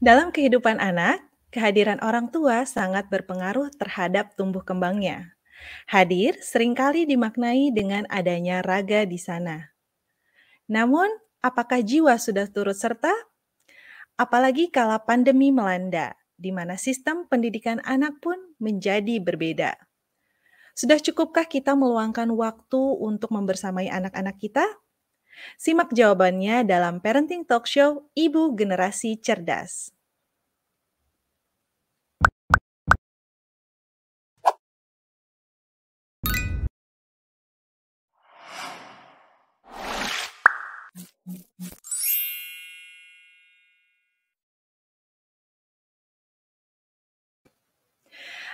Dalam kehidupan anak, kehadiran orang tua sangat berpengaruh terhadap tumbuh kembangnya. Hadir seringkali dimaknai dengan adanya raga di sana. Namun, apakah jiwa sudah turut serta? Apalagi kala pandemi melanda, di mana sistem pendidikan anak pun menjadi berbeda. Sudah cukupkah kita meluangkan waktu untuk membersamai anak-anak kita? Simak jawabannya dalam Parenting Talk Show Ibu Generasi Cerdas.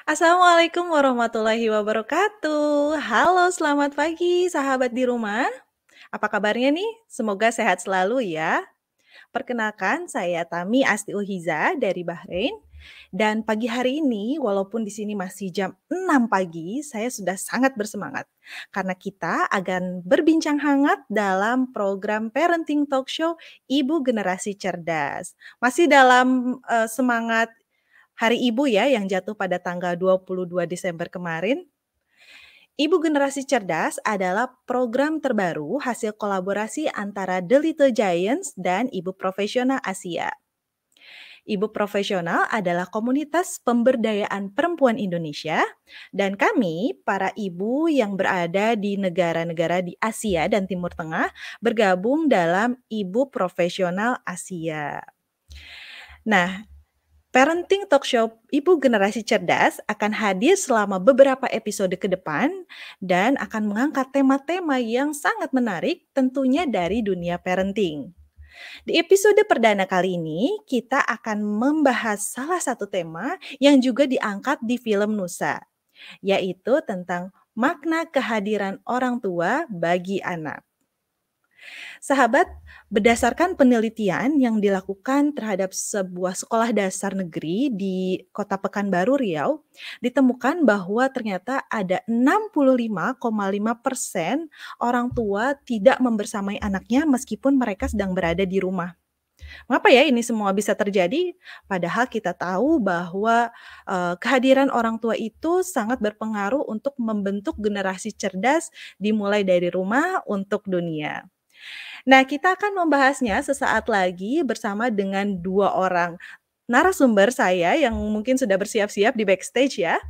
Assalamualaikum warahmatullahi wabarakatuh. Halo, selamat pagi sahabat di rumah. Apa kabarnya nih? Semoga sehat selalu ya. Perkenalkan, saya Tami Asti Ulhiza dari Bahrain. Dan pagi hari ini, walaupun di sini masih jam 6 pagi, saya sudah sangat bersemangat. Karena kita akan berbincang hangat dalam program Parenting Talk Show Ibu Generasi Cerdas. Masih dalam semangat Hari Ibu ya yang jatuh pada tanggal 22 Desember kemarin. Ibu Generasi Cerdas adalah program terbaru hasil kolaborasi antara The Little Giants dan Ibu Profesional Asia. Ibu Profesional adalah komunitas pemberdayaan perempuan Indonesia dan kami, para ibu yang berada di negara-negara di Asia dan Timur Tengah, bergabung dalam Ibu Profesional Asia. Nah, Parenting Talk Show Ibu Generasi Cerdas akan hadir selama beberapa episode ke depan dan akan mengangkat tema-tema yang sangat menarik tentunya dari dunia parenting. Di episode perdana kali ini, kita akan membahas salah satu tema yang juga diangkat di film Nusa, yaitu tentang makna kehadiran orang tua bagi anak. Sahabat, berdasarkan penelitian yang dilakukan terhadap sebuah sekolah dasar negeri di Kota Pekanbaru, Riau, ditemukan bahwa ternyata ada 65,5% orang tua tidak membersamai anaknya meskipun mereka sedang berada di rumah. Mengapa ya ini semua bisa terjadi? Padahal kita tahu bahwa kehadiran orang tua itu sangat berpengaruh untuk membentuk generasi cerdas dimulai dari rumah untuk dunia. Nah, kita akan membahasnya sesaat lagi bersama dengan dua orang narasumber saya yang mungkin sudah bersiap-siap di backstage ya.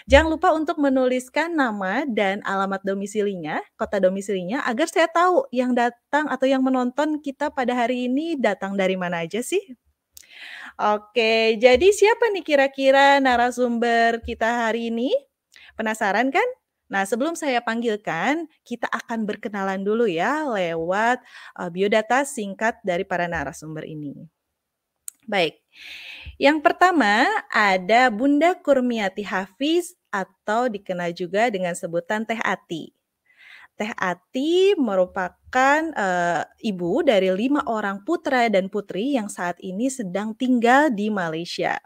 Jangan lupa untuk menuliskan nama dan alamat domisilinya, kota domisilinya, agar saya tahu yang datang atau yang menonton kita pada hari ini datang dari mana aja sih. Oke, jadi siapa nih kira-kira narasumber kita hari ini? Penasaran kan? Nah, sebelum saya panggilkan, kita akan berkenalan dulu ya lewat biodata singkat dari para narasumber ini. Baik, yang pertama ada Bunda Kurmiati Hafiz atau dikenal juga dengan sebutan Teh Ati. Teh Ati merupakan ibu dari 5 orang putra dan putri yang saat ini sedang tinggal di Malaysia.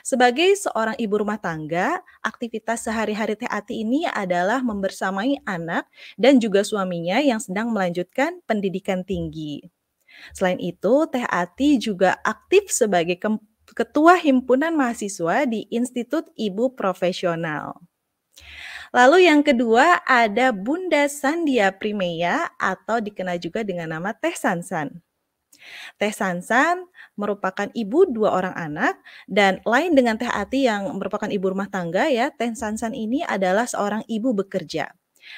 Sebagai seorang ibu rumah tangga, aktivitas sehari-hari Teh Ati ini adalah membersamai anak dan juga suaminya yang sedang melanjutkan pendidikan tinggi. Selain itu, Teh Ati juga aktif sebagai ketua himpunan mahasiswa di Institut Ibu Profesional. Lalu yang kedua ada Bunda Sandia Primeya atau dikenal juga dengan nama Teh Sansan. Teh Sansan merupakan ibu 2 orang anak dan lain dengan Teh Ati yang merupakan ibu rumah tangga ya, Teh Sansan ini adalah seorang ibu bekerja.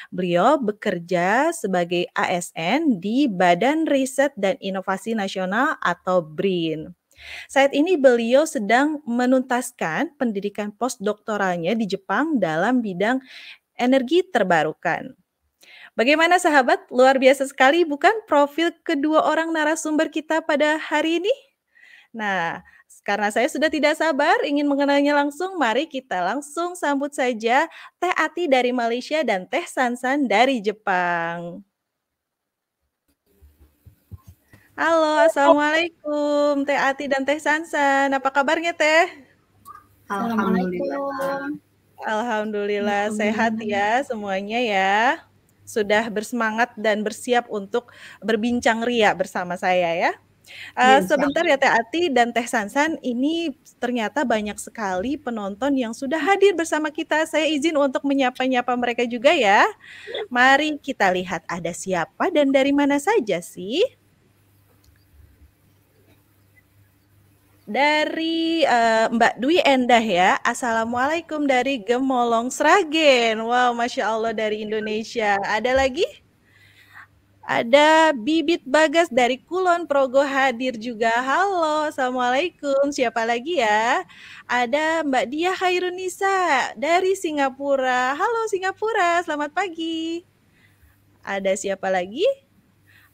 Beliau bekerja sebagai ASN di Badan Riset dan Inovasi Nasional atau BRIN. Saat ini beliau sedang menuntaskan pendidikan postdoktoralnya di Jepang dalam bidang energi terbarukan. Bagaimana sahabat? Luar biasa sekali bukan profil kedua orang narasumber kita pada hari ini? Nah, karena saya sudah tidak sabar ingin mengenalnya langsung, mari kita langsung sambut saja Teh Ati dari Malaysia dan Teh Sansan dari Jepang. Halo, Assalamualaikum Teh Ati dan Teh Sansan. Apa kabarnya Teh? Alhamdulillah. Alhamdulillah sehat ya semuanya ya. Sudah bersemangat dan bersiap untuk berbincang ria bersama saya ya. Iya, insya Sebentar Allah. ya Teh Ati dan Teh Sansan, ini ternyata banyak sekali penonton yang sudah hadir bersama kita. Saya izin untuk menyapa-nyapa mereka juga ya. Mari kita lihat ada siapa dan dari mana saja sih? Dari Mbak Dwi Endah ya. Assalamualaikum dari Gemolong Sragen. Wow, Masya Allah dari Indonesia. Ada lagi? Ada Bibit Bagas dari Kulon Progo hadir juga. Halo, Assalamualaikum. Siapa lagi ya? Ada Mbak Dia Khairunisa dari Singapura. Halo Singapura, selamat pagi. Ada siapa lagi?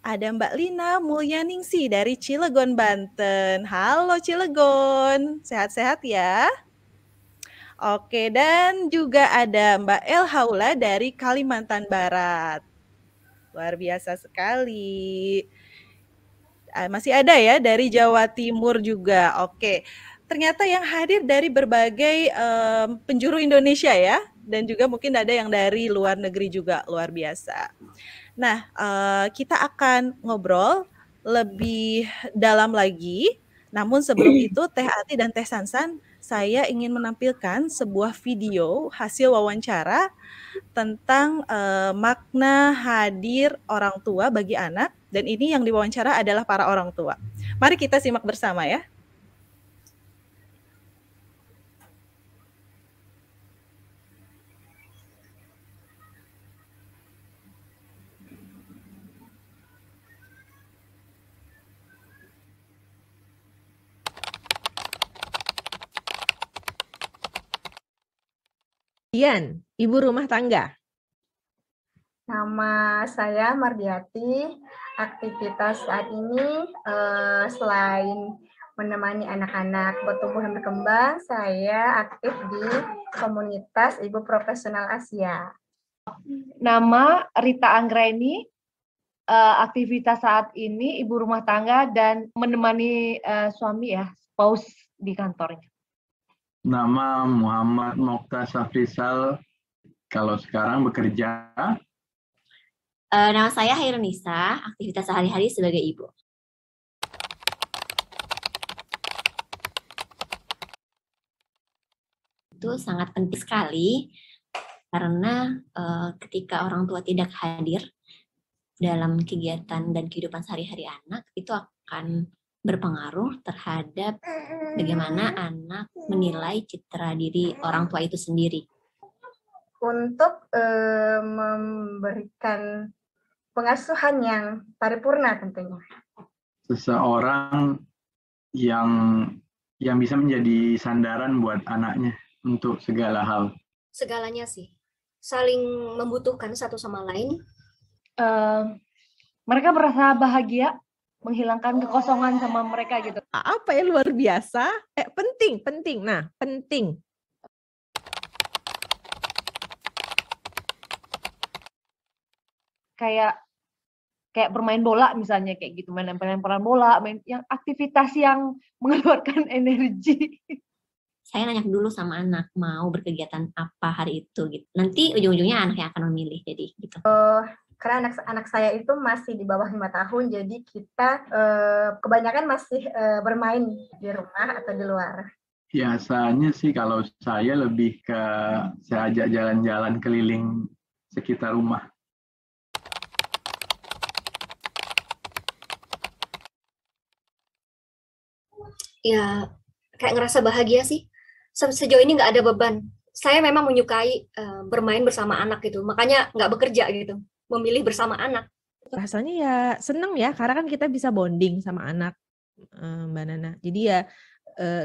Ada Mbak Lina Mulyaningsi dari Cilegon, Banten. Halo Cilegon, sehat-sehat ya? Oke, dan juga ada Mbak El Haula dari Kalimantan Barat. Luar biasa sekali. Masih ada ya dari Jawa Timur juga. Oke. Ternyata yang hadir dari berbagai penjuru Indonesia ya, dan juga mungkin ada yang dari luar negeri juga, luar biasa. Nah, kita akan ngobrol lebih dalam lagi. Namun sebelum itu Teh Ati dan Teh Sansan, saya ingin menampilkan sebuah video hasil wawancara tentang makna hadir orang tua bagi anak, dan ini yang diwawancara adalah para orang tua. Mari kita simak bersama ya. Dian, ibu rumah tangga. Nama saya Mardiati. Aktivitas saat ini selain menemani anak-anak bertumbuh dan berkembang, saya aktif di komunitas Ibu Profesional Asia. Nama Rita Anggraini. Aktivitas saat ini ibu rumah tangga dan menemani suami ya, spouse di kantornya. Nama Muhammad Mokhtar Safrisal, kalau sekarang bekerja. Nama saya Hairunisa, aktivitas sehari-hari sebagai ibu. Itu sangat penting sekali, karena ketika orang tua tidak hadir dalam kegiatan dan kehidupan sehari-hari anak, itu akan berpengaruh terhadap bagaimana anak menilai citra diri orang tua itu sendiri. Untuk memberikan pengasuhan yang paripurna tentunya. Seseorang yang bisa menjadi sandaran buat anaknya untuk segala hal. Segalanya sih, saling membutuhkan satu sama lain. Mereka merasa bahagia, menghilangkan kekosongan sama mereka gitu. Apa ya, luar biasa? Penting. Nah, penting. Kayak bermain bola misalnya, kayak gitu, main lemparan bola, main yang aktivitas yang mengeluarkan energi. Saya nanya dulu sama anak mau berkegiatan apa hari itu gitu. Nanti ujung-ujungnya anak yang akan memilih, jadi gitu. Karena anak saya itu masih di bawah 5 tahun, jadi kita kebanyakan masih bermain di rumah atau di luar. Biasanya sih kalau saya lebih ke saya ajak jalan-jalan keliling sekitar rumah. Ya, kayak ngerasa bahagia sih. Sejauh ini nggak ada beban. Saya memang menyukai bermain bersama anak gitu, makanya nggak bekerja gitu, memilih bersama anak. Rasanya ya seneng ya, karena kan kita bisa bonding sama anak, Mbak Nana. Jadi ya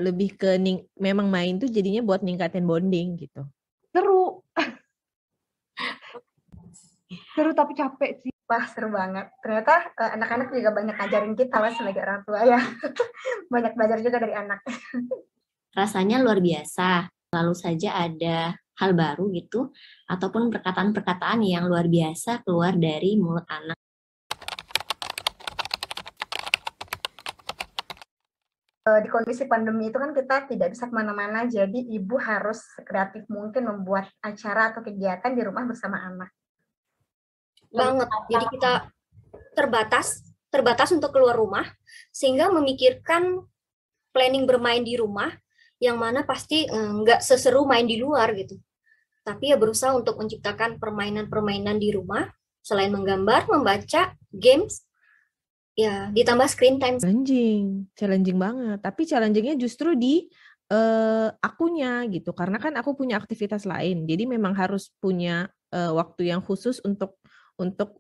lebih ke memang main tuh jadinya buat ningkatin bonding gitu. Seru. Seru tapi capek sih. Wah, seru banget. Ternyata anak-anak juga banyak ngajarin kita lah sebagai orang tua ya. Banyak belajar juga dari anak. Rasanya luar biasa. Lalu saja ada hal baru gitu, ataupun perkataan-perkataan yang luar biasa keluar dari mulut anak. Di kondisi pandemi itu kan kita tidak bisa kemana-mana, jadi ibu harus kreatif mungkin membuat acara atau kegiatan di rumah bersama anak. Banget, jadi kita terbatas terbatas untuk keluar rumah, sehingga memikirkan planning bermain di rumah, yang mana pasti nggak seseru main di luar gitu. Tapi ya berusaha untuk menciptakan permainan-permainan di rumah, selain menggambar, membaca, games, ya ditambah screen time. Challenging banget. Tapi challengingnya justru di akunya gitu, karena kan aku punya aktivitas lain, jadi memang harus punya waktu yang khusus untuk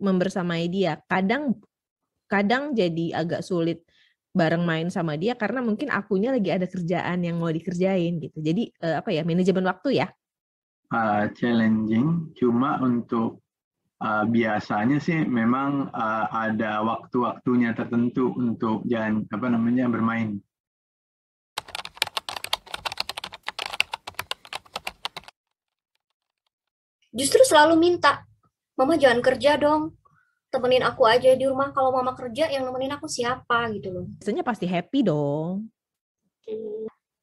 membersamai dia. Kadang jadi agak sulit bareng main sama dia karena mungkin akunya lagi ada kerjaan yang mau dikerjain gitu. Jadi manajemen waktu ya. Challenging, cuma untuk biasanya sih memang ada waktu-waktunya tertentu untuk bermain. Justru selalu minta, mama jangan kerja dong, temenin aku aja di rumah. Kalau mama kerja, yang nemenin aku siapa gitu loh. Biasanya pasti happy dong.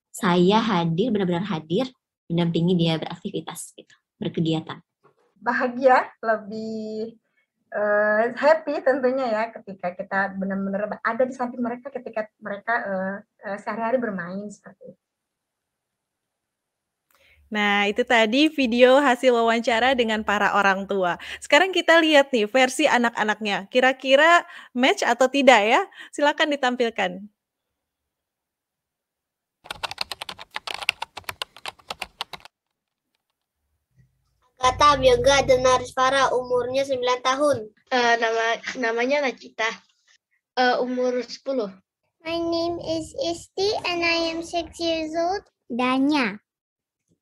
Saya hadir, benar-benar hadir, mendampingi dia beraktivitas gitu, berkegiatan. Bahagia, lebih happy tentunya ya ketika kita benar-benar ada di samping mereka ketika mereka sehari-hari bermain seperti itu. Nah, itu tadi video hasil wawancara dengan para orang tua. Sekarang kita lihat nih versi anak-anaknya. Kira-kira match atau tidak ya? Silakan ditampilkan. Kata Bioga dan Narisvara, umurnya 9 tahun. Namanya Nacita. Umur 10. My name is Isti and I am 6 years old. Danya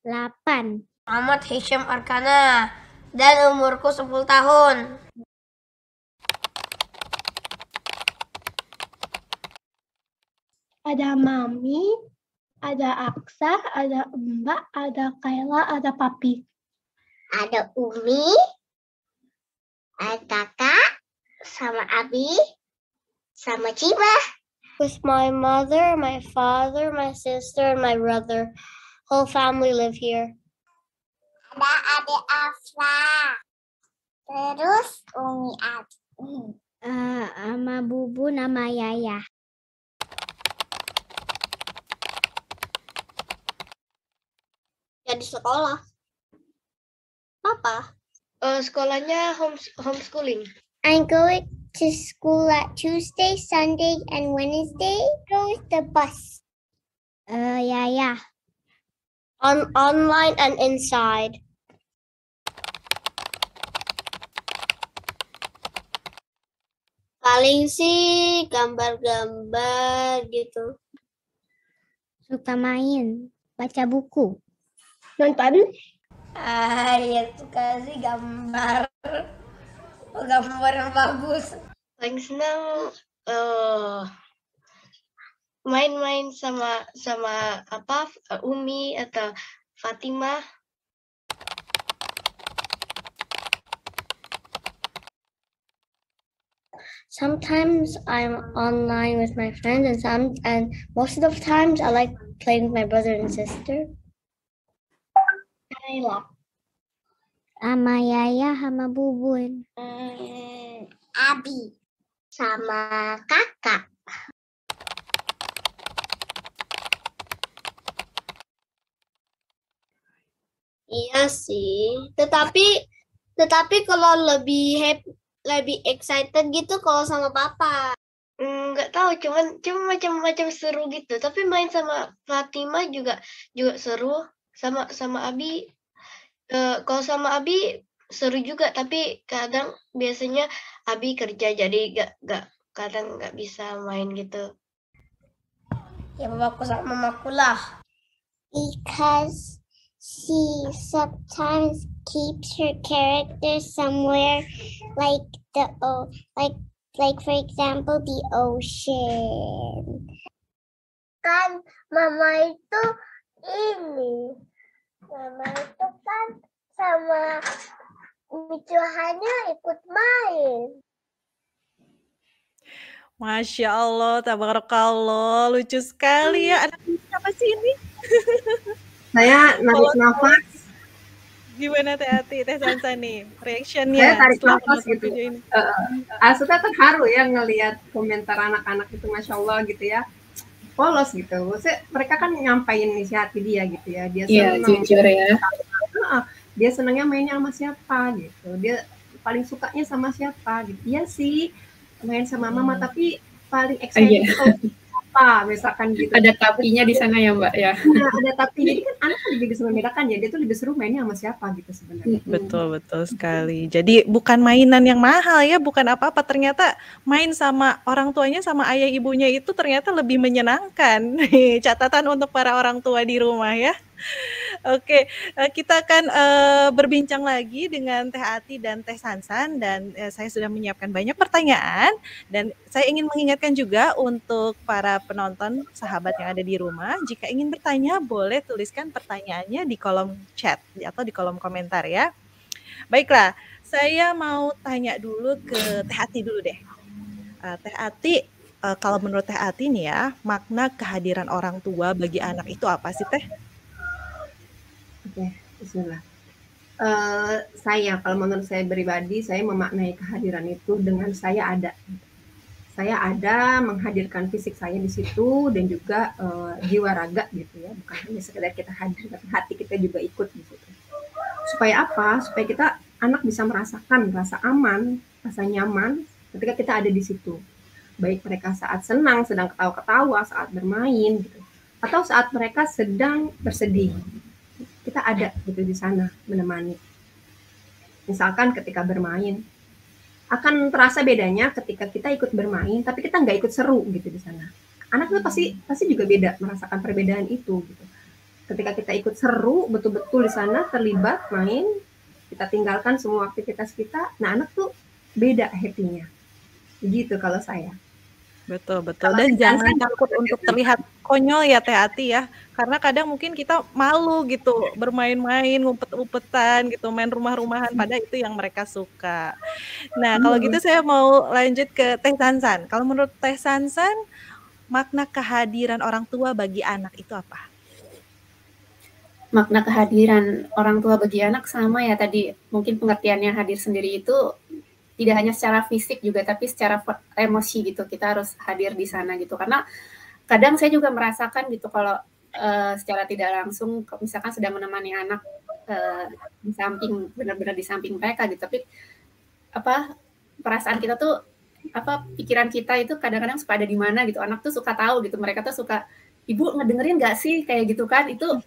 8. Ahmad Hisham Arkana dan umurku 10 tahun. Ada Mami, ada Aksa, ada Mbak, ada Kayla, ada Papi. Ada Umi, ada Kakak, sama Abi, sama Cibah. With my mother, my father, my sister, and my brother. Whole family live here. Ada adik Afla. Terus Umi Abi. Sama Bubu nama Yaya. Ya di sekolah. Apa? Sekolahnya homeschooling. I'm going to school at Tuesday, Sunday, and Wednesday. Go with the bus. Yaya. Online and inside. Paling sih gambar-gambar gitu. Suka main, baca buku. Nonton? Ya suka sih gambar yang bagus. Paling senang main-main sama Umi atau Fatimah. Sometimes I'm online with my friends and most of the times I like playing with my brother and sister. Kayla. Sama Yaya sama Bubun. Abi. Sama Kakak. Iya sih. Tetapi kalau lebih excited gitu kalau sama Papa. Nggak tahu, cuma macam-macam seru gitu. Tapi main sama Fatimah juga seru. Sama Abi. Kalau sama Abi seru juga, tapi kadang biasanya Abi kerja jadi kadang nggak bisa main gitu. Ya papaku sama mamaku lah. Because she sometimes keeps her character somewhere like for example the ocean. Kan mama itu kan sama Micuhannya ikut main. Masya Allah, tabarakallah, lucu sekali ya. Anak siapa sih ini? Saya Nafas. Gimana Teh Ati, Teh Sansan nih, Saya reaction-nya tarik setelah nafas menonton gitu. video ini? Suka terharu ya ngelihat komentar anak-anak itu, Masya Allah gitu ya. Polos gitu. Maksudnya mereka kan nyampain isi hati dia gitu ya. Dia Iya, senang. jujur ya. Dia senangnya mainnya sama siapa gitu. Dia paling sukanya sama siapa gitu. Iya sih, main sama mama, tapi paling excited Iya. apa misalkan gitu. Ada tapinya di sana ya Mbak ya. Nah, ada tapi. Jadi kan anak lebih bisa membedakan ya. Dia tuh lebih seru mainnya sama siapa gitu sebenarnya. Betul sekali. Jadi bukan mainan yang mahal ya, bukan apa-apa. Ternyata main sama orang tuanya, sama ayah ibunya itu ternyata lebih menyenangkan. Catatan untuk para orang tua di rumah ya. Oke, kita akan berbincang lagi dengan Teh Ati dan Teh Sansan, dan saya sudah menyiapkan banyak pertanyaan, dan saya ingin mengingatkan juga untuk para penonton sahabat yang ada di rumah, jika ingin bertanya boleh tuliskan pertanyaannya di kolom chat atau di kolom komentar ya. Baiklah, saya mau tanya dulu ke Teh Ati dulu deh. Teh Ati, kalau menurut Teh Ati nih ya, makna kehadiran orang tua bagi anak itu apa sih Teh? Oke, bismillah. Saya, kalau menurut saya pribadi, saya memaknai kehadiran itu dengan saya ada. Saya ada menghadirkan fisik saya di situ dan juga jiwa raga gitu ya, bukan hanya sekedar kita hadir, tapi hati kita juga ikut di situ. Supaya apa? Supaya kita anak bisa merasakan rasa aman, rasa nyaman ketika kita ada di situ. Baik mereka saat senang, sedang ketawa-ketawa, saat bermain gitu, atau saat mereka sedang bersedih. Kita ada gitu di sana menemani. Misalkan ketika bermain, akan terasa bedanya ketika kita ikut bermain, tapi kita nggak ikut seru gitu di sana. Anak tuh pasti juga beda merasakan perbedaan itu. Gitu. Ketika kita ikut seru, betul-betul di sana terlibat main, kita tinggalkan semua aktivitas kita. Nah anak tuh beda happy-nya. Begitu kalau saya. Betul. Dan jangan takut untuk terlihat konyol ya Teh Ati ya. Karena kadang mungkin kita malu gitu bermain-main, ngumpet-umpetan gitu, main rumah-rumahan, padahal itu yang mereka suka. Nah, kalau gitu saya mau lanjut ke Teh Sansan. Kalau menurut Teh Sansan, makna kehadiran orang tua bagi anak itu apa? Makna kehadiran orang tua bagi anak sama ya tadi. Mungkin pengertiannya hadir sendiri itu tidak hanya secara fisik juga, tapi secara emosi gitu. Kita harus hadir di sana gitu. Karena kadang saya juga merasakan gitu kalau secara tidak langsung, misalkan sedang menemani anak di samping, benar-benar di samping mereka gitu. Tapi perasaan kita tuh, pikiran kita itu kadang-kadang suka ada di mana gitu. Anak tuh suka tahu gitu. Mereka tuh suka, ibu ngedengerin nggak sih kayak gitu kan? Itu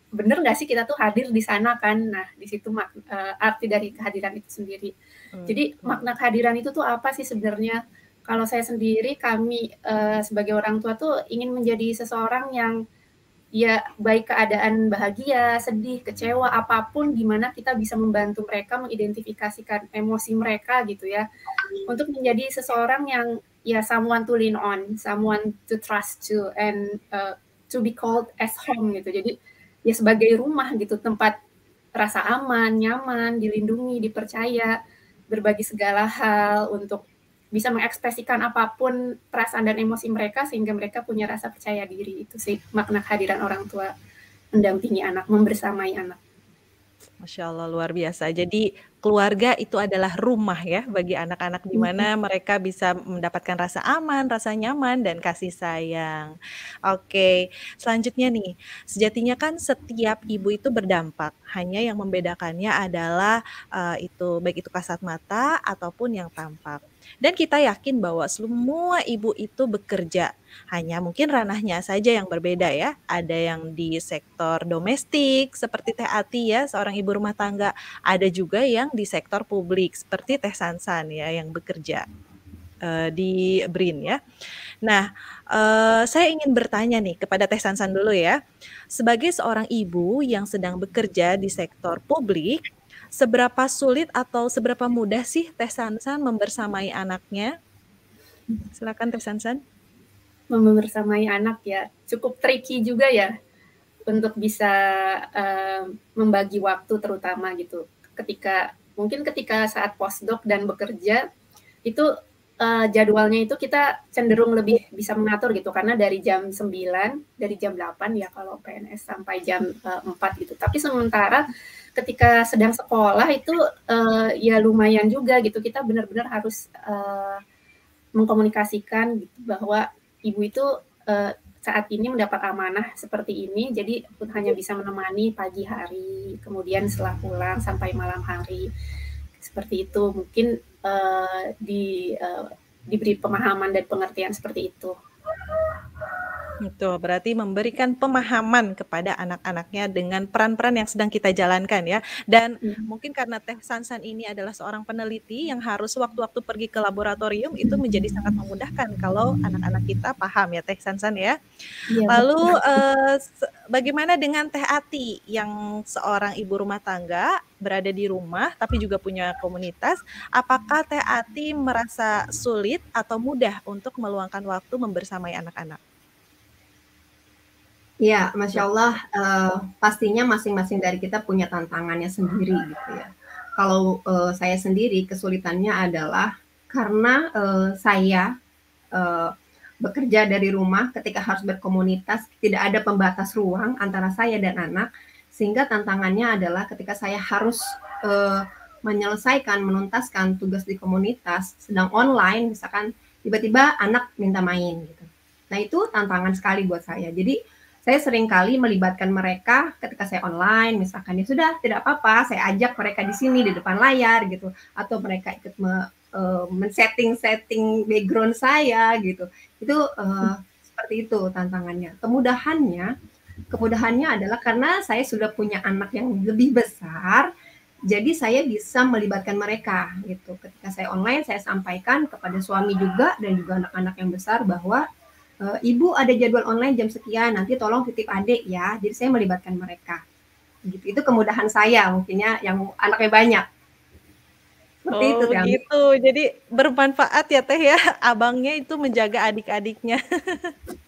bener nggak sih kita tuh hadir di sana kan? Nah di situ arti dari kehadiran itu sendiri. Jadi makna kehadiran itu tuh apa sih sebenarnya? Kalau saya sendiri, kami sebagai orang tua tuh ingin menjadi seseorang yang ya baik keadaan bahagia, sedih, kecewa, apapun, gimana kita bisa membantu mereka mengidentifikasikan emosi mereka gitu ya, untuk menjadi seseorang yang ya someone to lean on, someone to trust to, and to be called as home gitu. Jadi ya sebagai rumah gitu, tempat rasa aman, nyaman, dilindungi, dipercaya, berbagi segala hal untuk bisa mengekspresikan apapun perasaan dan emosi mereka sehingga mereka punya rasa percaya diri. Itu sih makna kehadiran orang tua mendampingi anak, membersamai anak. Masya Allah, luar biasa. Jadi keluarga itu adalah rumah ya bagi anak-anak, di mana mereka bisa mendapatkan rasa aman, rasa nyaman, dan kasih sayang. Oke, selanjutnya nih, sejatinya kan setiap ibu itu berdampak. Hanya yang membedakannya adalah baik itu kasat mata ataupun yang tampak. Dan kita yakin bahwa semua ibu itu bekerja, hanya mungkin ranahnya saja yang berbeda ya. Ada yang di sektor domestik seperti Teh Ati ya, seorang ibu rumah tangga. Ada juga yang di sektor publik seperti Teh Sansan ya, yang bekerja di BRIN ya. Nah, saya ingin bertanya nih kepada Teh Sansan dulu ya. Sebagai seorang ibu yang sedang bekerja di sektor publik, seberapa sulit atau seberapa mudah sih Teh Sansan membersamai anaknya? Silakan Teh Sansan. Membersamai anak ya cukup tricky juga ya untuk bisa membagi waktu, terutama gitu ketika saat postdoc dan bekerja itu jadwalnya itu kita cenderung lebih bisa mengatur gitu, karena dari jam 9, dari jam 8 ya kalau PNS sampai jam 4 gitu. Tapi sementara ketika sedang sekolah itu ya lumayan juga gitu, kita benar-benar harus mengkomunikasikan gitu bahwa ibu itu saat ini mendapat amanah seperti ini, jadi hanya bisa menemani pagi hari, kemudian setelah pulang sampai malam hari. Seperti itu, mungkin diberi pemahaman dan pengertian seperti itu. Itu berarti memberikan pemahaman kepada anak-anaknya dengan peran-peran yang sedang kita jalankan ya. Dan mungkin karena Teh Sansan ini adalah seorang peneliti yang harus waktu-waktu pergi ke laboratorium, itu menjadi sangat memudahkan kalau anak-anak kita paham ya Teh Sansan ya. Iya, Lalu bagaimana dengan Teh Ati yang seorang ibu rumah tangga berada di rumah tapi juga punya komunitas? Apakah Teh Ati merasa sulit atau mudah untuk meluangkan waktu membersamai anak-anak? Ya, Masya Allah, pastinya masing-masing dari kita punya tantangannya sendiri gitu ya. Kalau saya sendiri kesulitannya adalah karena saya bekerja dari rumah, ketika harus berkomunitas, tidak ada pembatas ruang antara saya dan anak, sehingga tantangannya adalah ketika saya harus menyelesaikan, menuntaskan tugas di komunitas, sedang online, misalkan tiba-tiba anak minta main gitu. Nah itu tantangan sekali buat saya. Jadi saya seringkali melibatkan mereka ketika saya online, misalkan ya sudah tidak apa-apa, saya ajak mereka di sini di depan layar gitu, atau mereka ikut men-setting background saya gitu. Itu seperti itu tantangannya. Kemudahannya adalah karena saya sudah punya anak yang lebih besar, jadi saya bisa melibatkan mereka gitu. Ketika saya online, saya sampaikan kepada suami juga dan juga anak-anak yang besar bahwa Ibu ada jadwal online jam sekian, nanti tolong titip adik ya. Jadi saya melibatkan mereka. Gitu. Itu kemudahan saya mungkinnya yang anaknya banyak. Seperti itu, begitu. Jadi bermanfaat ya Teh ya. Abangnya itu menjaga adik-adiknya.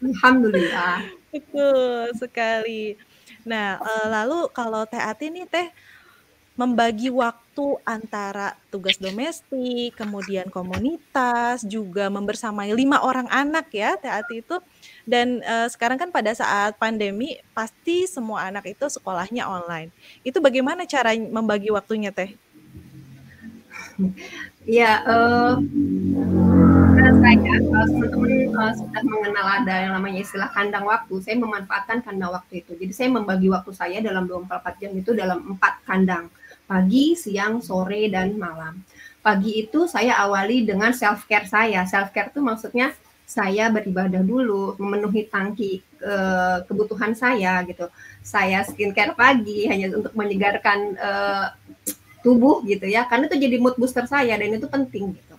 Alhamdulillah. Betul sekali. Nah, lalu kalau Teh Ati nih Teh membagi waktu antara tugas domestik, kemudian komunitas, juga membersamai 5 orang anak ya Teh Ati itu. Dan sekarang kan pada saat pandemi pasti semua anak itu sekolahnya online. Itu bagaimana cara membagi waktunya Teh? Ya, saya kalau teman-teman sudah mengenal ada yang namanya istilah kandang waktu, saya memanfaatkan kandang waktu itu. Jadi saya membagi waktu saya dalam 24 jam itu dalam 4 kandang. Pagi, siang, sore, dan malam. Pagi itu saya awali dengan self-care saya. Self-care itu maksudnya saya beribadah dulu, memenuhi tangki kebutuhan saya gitu. Saya skincare pagi hanya untuk menyegarkan tubuh gitu ya, karena itu jadi mood booster saya dan itu penting gitu.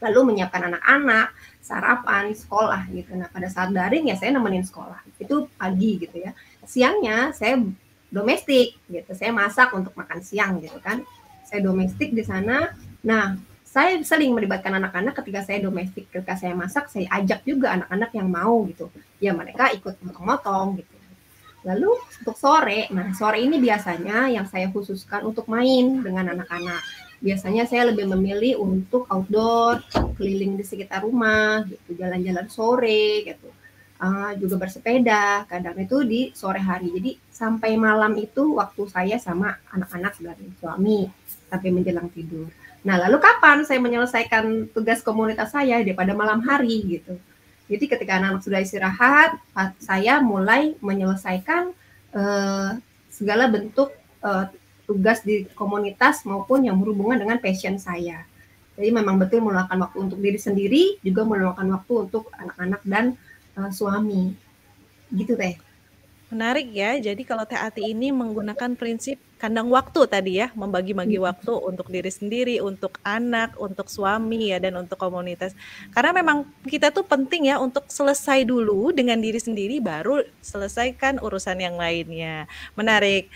Lalu menyiapkan anak-anak, sarapan, sekolah gitu. Nah pada saat daring ya saya nemenin sekolah. Itu pagi gitu ya. Siangnya saya domestik gitu, saya masak untuk makan siang gitu kan, saya domestik di sana. Nah saya sering melibatkan anak-anak ketika saya domestik, ketika saya masak saya ajak juga anak-anak yang mau gitu ya, mereka ikut motong-motong gitu. Lalu untuk sore, nah sore ini biasanya yang saya khususkan untuk main dengan anak-anak. Biasanya saya lebih memilih untuk outdoor, keliling di sekitar rumah gitu, jalan-jalan sore gitu. Juga bersepeda, kadang itu di sore hari. Jadi sampai malam itu waktu saya sama anak-anak dan suami sampai menjelang tidur. Nah, lalu kapan saya menyelesaikan tugas komunitas saya? Daripada malam hari gitu. Jadi ketika anak-anak sudah istirahat, saya mulai menyelesaikan segala bentuk tugas di komunitas maupun yang berhubungan dengan passion saya. Jadi memang betul meluangkan waktu untuk diri sendiri, juga meluangkan waktu untuk anak-anak dan suami. Gitu Teh. Menarik ya. Jadi kalau Teh Ati ini menggunakan prinsip kandang waktu tadi ya, membagi-bagi waktu untuk diri sendiri, untuk anak, untuk suami ya, dan untuk komunitas. Karena memang kita tuh penting ya untuk selesai dulu dengan diri sendiri, baru selesaikan urusan yang lainnya. Menarik.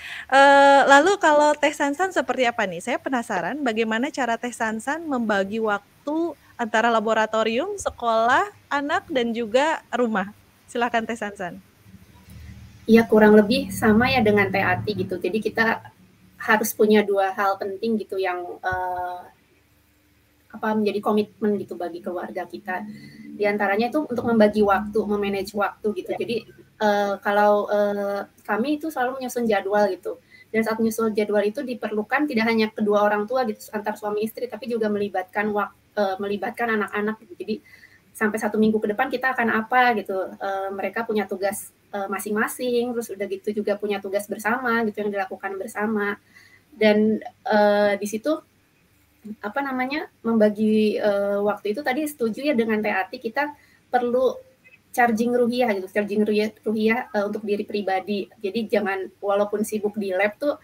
Lalu kalau Teh Sansan seperti apa nih? Saya penasaran bagaimana cara Teh Sansan membagi waktu antara laboratorium, sekolah, anak, dan juga rumah. Silakan Teh Sansan. Ya kurang lebih sama ya dengan Teh Ati gitu. Jadi kita harus punya 2 hal penting gitu yang menjadi komitmen gitu bagi keluarga kita. Di antaranya itu untuk membagi waktu, memanage waktu gitu. Jadi kalau kami itu selalu menyusun jadwal gitu. Dan saat menyusun jadwal itu diperlukan tidak hanya kedua orang tua gitu antar suami istri, tapi juga melibatkan anak-anak gitu. Jadi sampai 1 minggu ke depan kita akan apa gitu. Mereka punya tugas masing-masing, terus udah gitu juga punya tugas bersama gitu yang dilakukan bersama. Dan di situ membagi waktu itu tadi setuju ya dengan Teh kita perlu charging ruhiyah gitu, ruhiyah untuk diri pribadi. Jadi jangan walaupun sibuk di lab tuh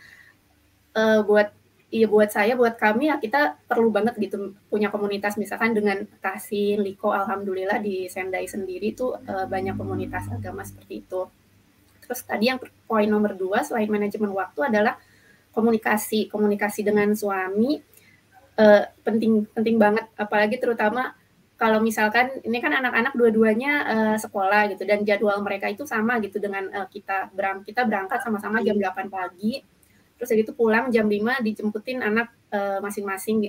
buat saya, buat kami ya kita perlu banget gitu punya komunitas misalkan dengan Tasin, Liko, alhamdulillah di Sendai sendiri tuh banyak komunitas agama seperti itu. Terus tadi yang poin nomor 2 selain manajemen waktu adalah komunikasi dengan suami. Penting banget, apalagi terutama kalau misalkan ini kan anak-anak dua-duanya sekolah gitu dan jadwal mereka itu sama gitu dengan kita berangkat sama-sama jam 8 pagi, terus gitu pulang jam 5 dijemputin anak masing-masing,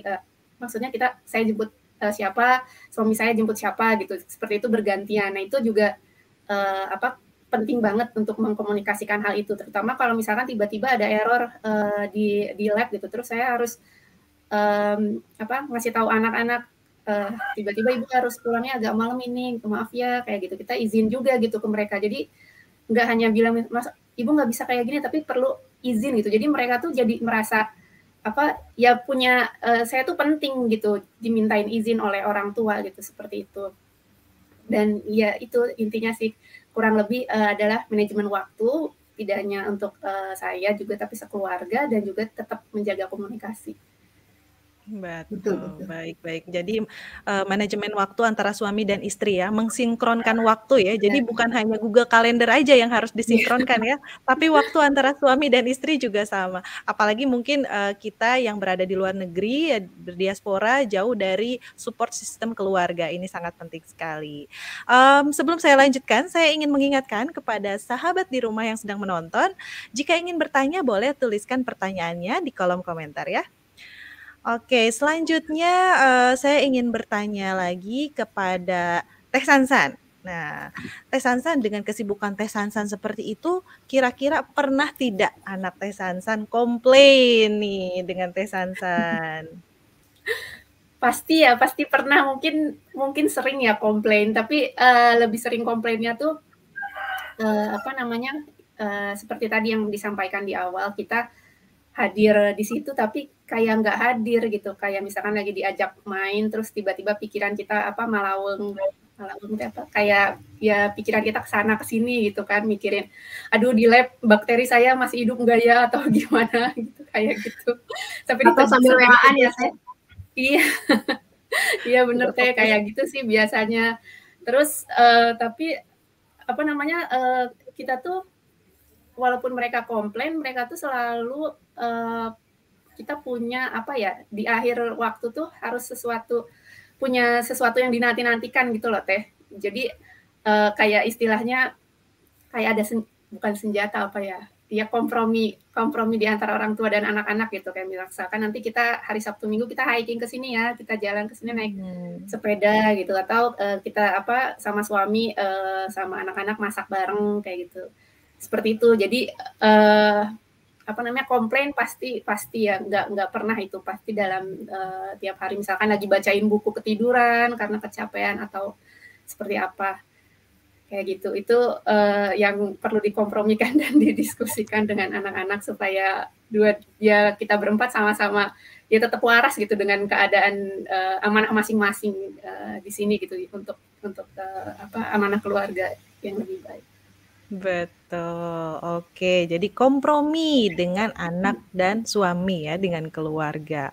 maksudnya saya jemput siapa, suami saya jemput siapa gitu, seperti itu bergantian. Nah itu juga penting banget untuk mengkomunikasikan hal itu, terutama kalau misalkan tiba-tiba ada error di lab gitu, terus saya harus ngasih tahu anak-anak tiba-tiba ibu harus pulangnya agak malam ini, maaf ya, kayak gitu. Kita izin juga gitu ke mereka. Jadi nggak hanya bilang Mas ibu nggak bisa kayak gini, tapi perlu izin gitu. Jadi mereka tuh jadi merasa punya saya tuh penting gitu, dimintain izin oleh orang tua gitu, seperti itu. Dan ya itu intinya sih kurang lebih adalah manajemen waktu, tidak hanya untuk saya juga tapi sekeluarga, dan juga tetap menjaga komunikasi. Betul. Baik. Jadi manajemen waktu antara suami dan istri ya, mengsinkronkan waktu ya. Jadi bukan hanya Google Calendar aja yang harus disinkronkan ya, tapi waktu antara suami dan istri juga sama. Apalagi mungkin kita yang berada di luar negeri ya, berdiaspora, jauh dari support sistem keluarga. Ini sangat penting sekali. Sebelum saya lanjutkan, saya ingin mengingatkan kepada sahabat di rumah yang sedang menonton, jika ingin bertanya boleh tuliskan pertanyaannya di kolom komentar ya. Oke, selanjutnya saya ingin bertanya lagi kepada Teh Sansan. Nah, Teh Sansan dengan kesibukan Teh Sansan seperti itu, kira-kira pernah tidak anak Teh Sansan komplain nih dengan Teh Sansan? Pasti pernah, mungkin sering ya komplain, tapi lebih sering komplainnya tuh seperti tadi yang disampaikan di awal, kita hadir di situ tapi kayak nggak hadir gitu, kayak misalkan lagi diajak main terus tiba-tiba pikiran kita malaung kayak ya pikiran kita kesana kesini gitu kan, mikirin aduh di lab bakteri saya masih hidup nggak ya atau gimana gitu, kayak gitu. Atau sambil WA-an ya saya. Iya bener Teh, kayak gitu sih biasanya. Terus tapi kita tuh walaupun mereka komplain, mereka tuh selalu kita punya di akhir waktu tuh harus punya sesuatu yang dinanti-nantikan gitu loh Teh. Jadi kayak istilahnya kayak ada bukan senjata ya kompromi di antara orang tua dan anak-anak gitu, kayak misalkan nanti kita hari Sabtu Minggu kita hiking ke sini ya, kita jalan ke sini naik sepeda gitu, atau kita sama suami sama anak-anak masak bareng kayak gitu. Seperti itu. Jadi komplain pasti ya, nggak pernah itu, pasti dalam tiap hari misalkan lagi bacain buku ketiduran karena kecapean atau seperti apa kayak gitu. Itu yang perlu dikompromikan dan didiskusikan dengan anak-anak supaya kita berempat sama-sama ya tetap waras gitu dengan keadaan amanah masing-masing di sini gitu, untuk amanah keluarga yang lebih baik. Betul, oke. Jadi kompromi dengan anak dan suami ya, dengan keluarga.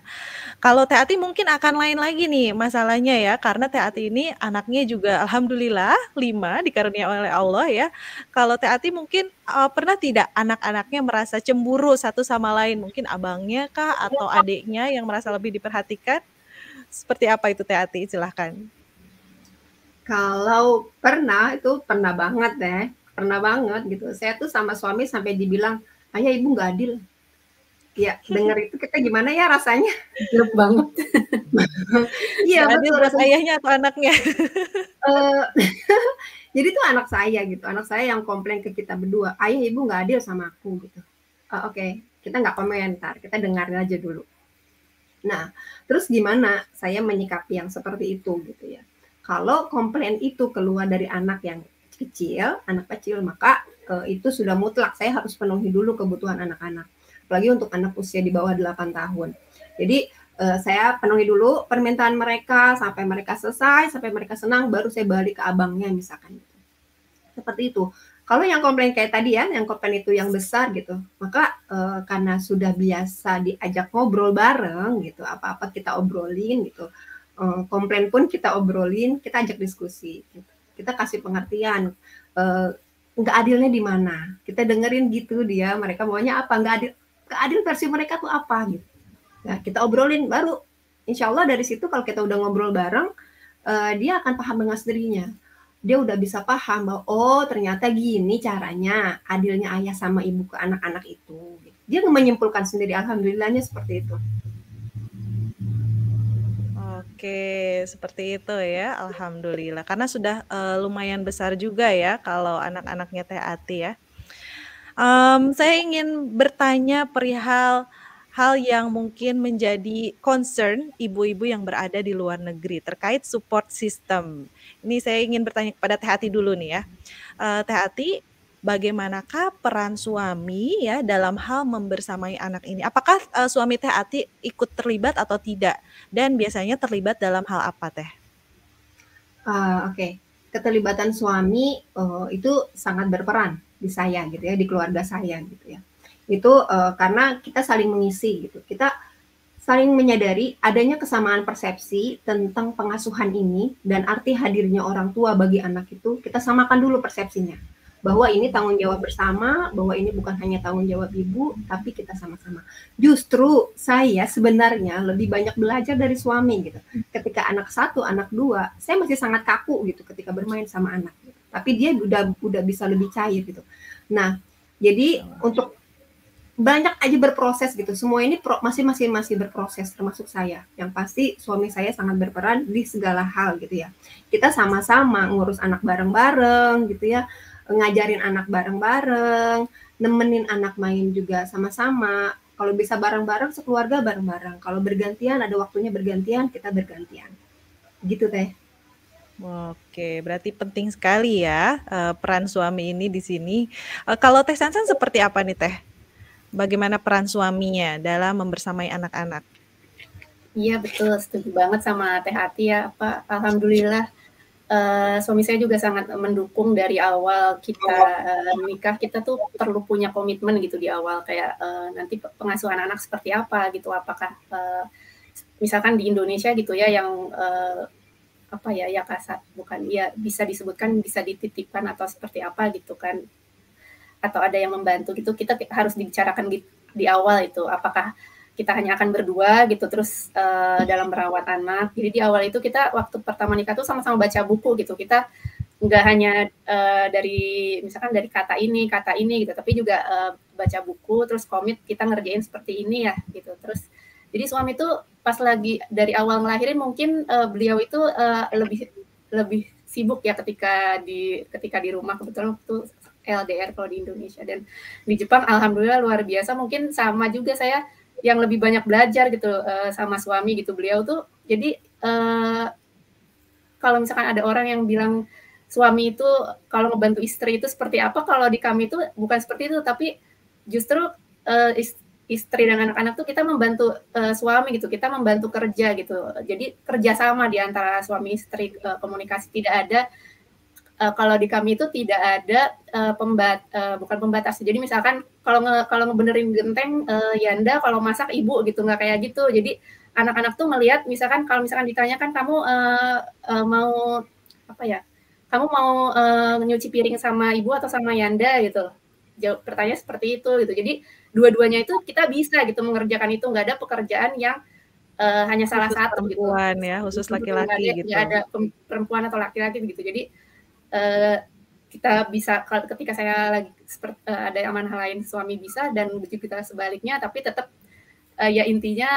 Kalau Teh Ati mungkin akan lain lagi nih masalahnya ya, karena Teh Ati ini anaknya juga alhamdulillah 5 dikarunia oleh Allah ya. Kalau Teh Ati mungkin pernah tidak anak-anaknya merasa cemburu satu sama lain, mungkin abangnya kah atau adiknya yang merasa lebih diperhatikan? Seperti apa itu Teh Ati? Silahkan. Kalau pernah, itu pernah banget deh. Pernah banget gitu. Saya tuh sama suami sampai dibilang, ayah ibu nggak adil. Ya, denger itu kita gimana ya rasanya? Jelek banget. Iya, Nggak adil betul. buat ayahnya atau anaknya. Jadi itu anak saya gitu, anak saya yang komplain ke kita berdua, ayah ibu nggak adil sama aku gitu. Oke, kita nggak komentar, kita dengarin aja dulu. Nah, terus gimana saya menyikapi yang seperti itu gitu ya. Kalau komplain itu keluar dari anak yang kecil, maka itu sudah mutlak, saya harus penuhi dulu kebutuhan anak-anak. Apalagi untuk anak usia di bawah 8 tahun. Jadi saya penuhi dulu permintaan mereka sampai mereka selesai, sampai mereka senang, baru saya balik ke abangnya misalkan. Seperti itu. Kalau yang komplain kayak tadi ya, yang komplain itu yang besar gitu, maka karena sudah biasa diajak ngobrol bareng gitu, apa-apa kita obrolin gitu, komplain pun kita obrolin, kita ajak diskusi, gitu. Kita kasih pengertian, nggak adilnya di mana, kita dengerin gitu dia, mereka maunya apa, nggak adil versi mereka tuh apa gitu. Nah, kita obrolin, baru insya Allah dari situ kalau kita udah ngobrol bareng, dia akan paham dengan sendirinya. Dia udah bisa paham bahwa oh ternyata gini caranya adilnya ayah sama ibu ke anak-anak itu. Dia menyimpulkan sendiri, alhamdulillahnya seperti itu. Oke, seperti itu ya, alhamdulillah. Karena sudah lumayan besar juga ya kalau anak-anaknya Teh Ati ya. Saya ingin bertanya perihal hal yang mungkin menjadi concern ibu-ibu yang berada di luar negeri terkait support system. Ini saya ingin bertanya kepada Teh Ati dulu nih ya. Teh Ati, bagaimanakah peran suami ya dalam hal membersamai anak ini? Apakah suami Teh Ati ikut terlibat atau tidak? Dan biasanya terlibat dalam hal apa, Teh? Oke. Keterlibatan suami itu sangat berperan di saya gitu ya, di keluarga saya gitu ya. Itu karena kita saling mengisi gitu. Kita saling menyadari adanya kesamaan persepsi tentang pengasuhan ini dan arti hadirnya orang tua bagi anak itu, kita samakan dulu persepsinya. Bahwa ini tanggung jawab bersama, bahwa ini bukan hanya tanggung jawab ibu, tapi kita sama-sama. Justru saya sebenarnya lebih banyak belajar dari suami gitu. Ketika anak 1, anak 2, saya masih sangat kaku gitu ketika bermain sama anak. Gitu. Tapi dia udah bisa lebih cair gitu. Nah, jadi untuk banyak aja berproses gitu. Semua ini masih berproses termasuk saya. Yang pasti suami saya sangat berperan di segala hal gitu ya. Kita sama-sama ngurus anak bareng-bareng gitu ya. Ngajarin anak bareng-bareng, nemenin anak main juga sama-sama. Kalau bisa bareng-bareng sekeluarga bareng-bareng. Kalau bergantian ada waktunya bergantian, kita bergantian. Gitu Teh. Oke, berarti penting sekali ya peran suami ini di sini. Kalau Teh Sansan seperti apa nih Teh? Bagaimana peran suaminya dalam membersamai anak-anak? Iya betul, setuju banget sama Teh Ati ya. Alhamdulillah suami saya juga sangat mendukung dari awal kita menikah. Kita tuh perlu punya komitmen gitu di awal kayak nanti pengasuhan anak seperti apa gitu. Apakah misalkan di Indonesia gitu ya yang apa ya kasar, bukan ya bisa disebutkan bisa dititipkan atau seperti apa gitu kan. Atau ada yang membantu gitu, kita harus dibicarakan di awal itu, apakah kita hanya akan berdua gitu, terus dalam merawat anak. Jadi di awal itu kita waktu pertama nikah tuh sama-sama baca buku gitu, kita nggak hanya dari misalkan dari kata ini gitu, tapi juga baca buku, terus komit kita ngerjain seperti ini ya gitu. Terus jadi suami tuh pas lagi dari awal ngelahirin mungkin beliau itu lebih sibuk ya ketika di rumah, kebetulan waktu LDR kalau di Indonesia, dan di Jepang alhamdulillah luar biasa. Mungkin sama juga saya yang lebih banyak belajar gitu sama suami gitu. Beliau tuh jadi kalau misalkan ada orang yang bilang suami itu kalau ngebantu istri itu seperti apa, kalau di kami itu bukan seperti itu, tapi justru istri dan anak-anak tuh kita membantu suami gitu, kita membantu kerja gitu. Jadi kerjasama di antara suami istri, komunikasi tidak ada. Kalau di kami itu tidak ada bukan pembatas. Jadi misalkan kalau ngebenerin genteng Yanda, kalau masak ibu gitu, nggak kayak gitu. Jadi anak-anak tuh melihat misalkan kalau misalkan ditanyakan kamu mau apa ya? Kamu mau nyuci piring sama ibu atau sama Yanda gitu. Jawab pertanyaan seperti itu gitu. Jadi dua-duanya itu kita bisa gitu mengerjakan itu, nggak ada pekerjaan yang hanya salah satu gitu. Khusus laki-laki gitu. Nggak ada perempuan atau laki-laki gitu. Jadi kita bisa ketika saya lagi ada amanah lain suami bisa, dan begitu kita sebaliknya, tapi tetap ya intinya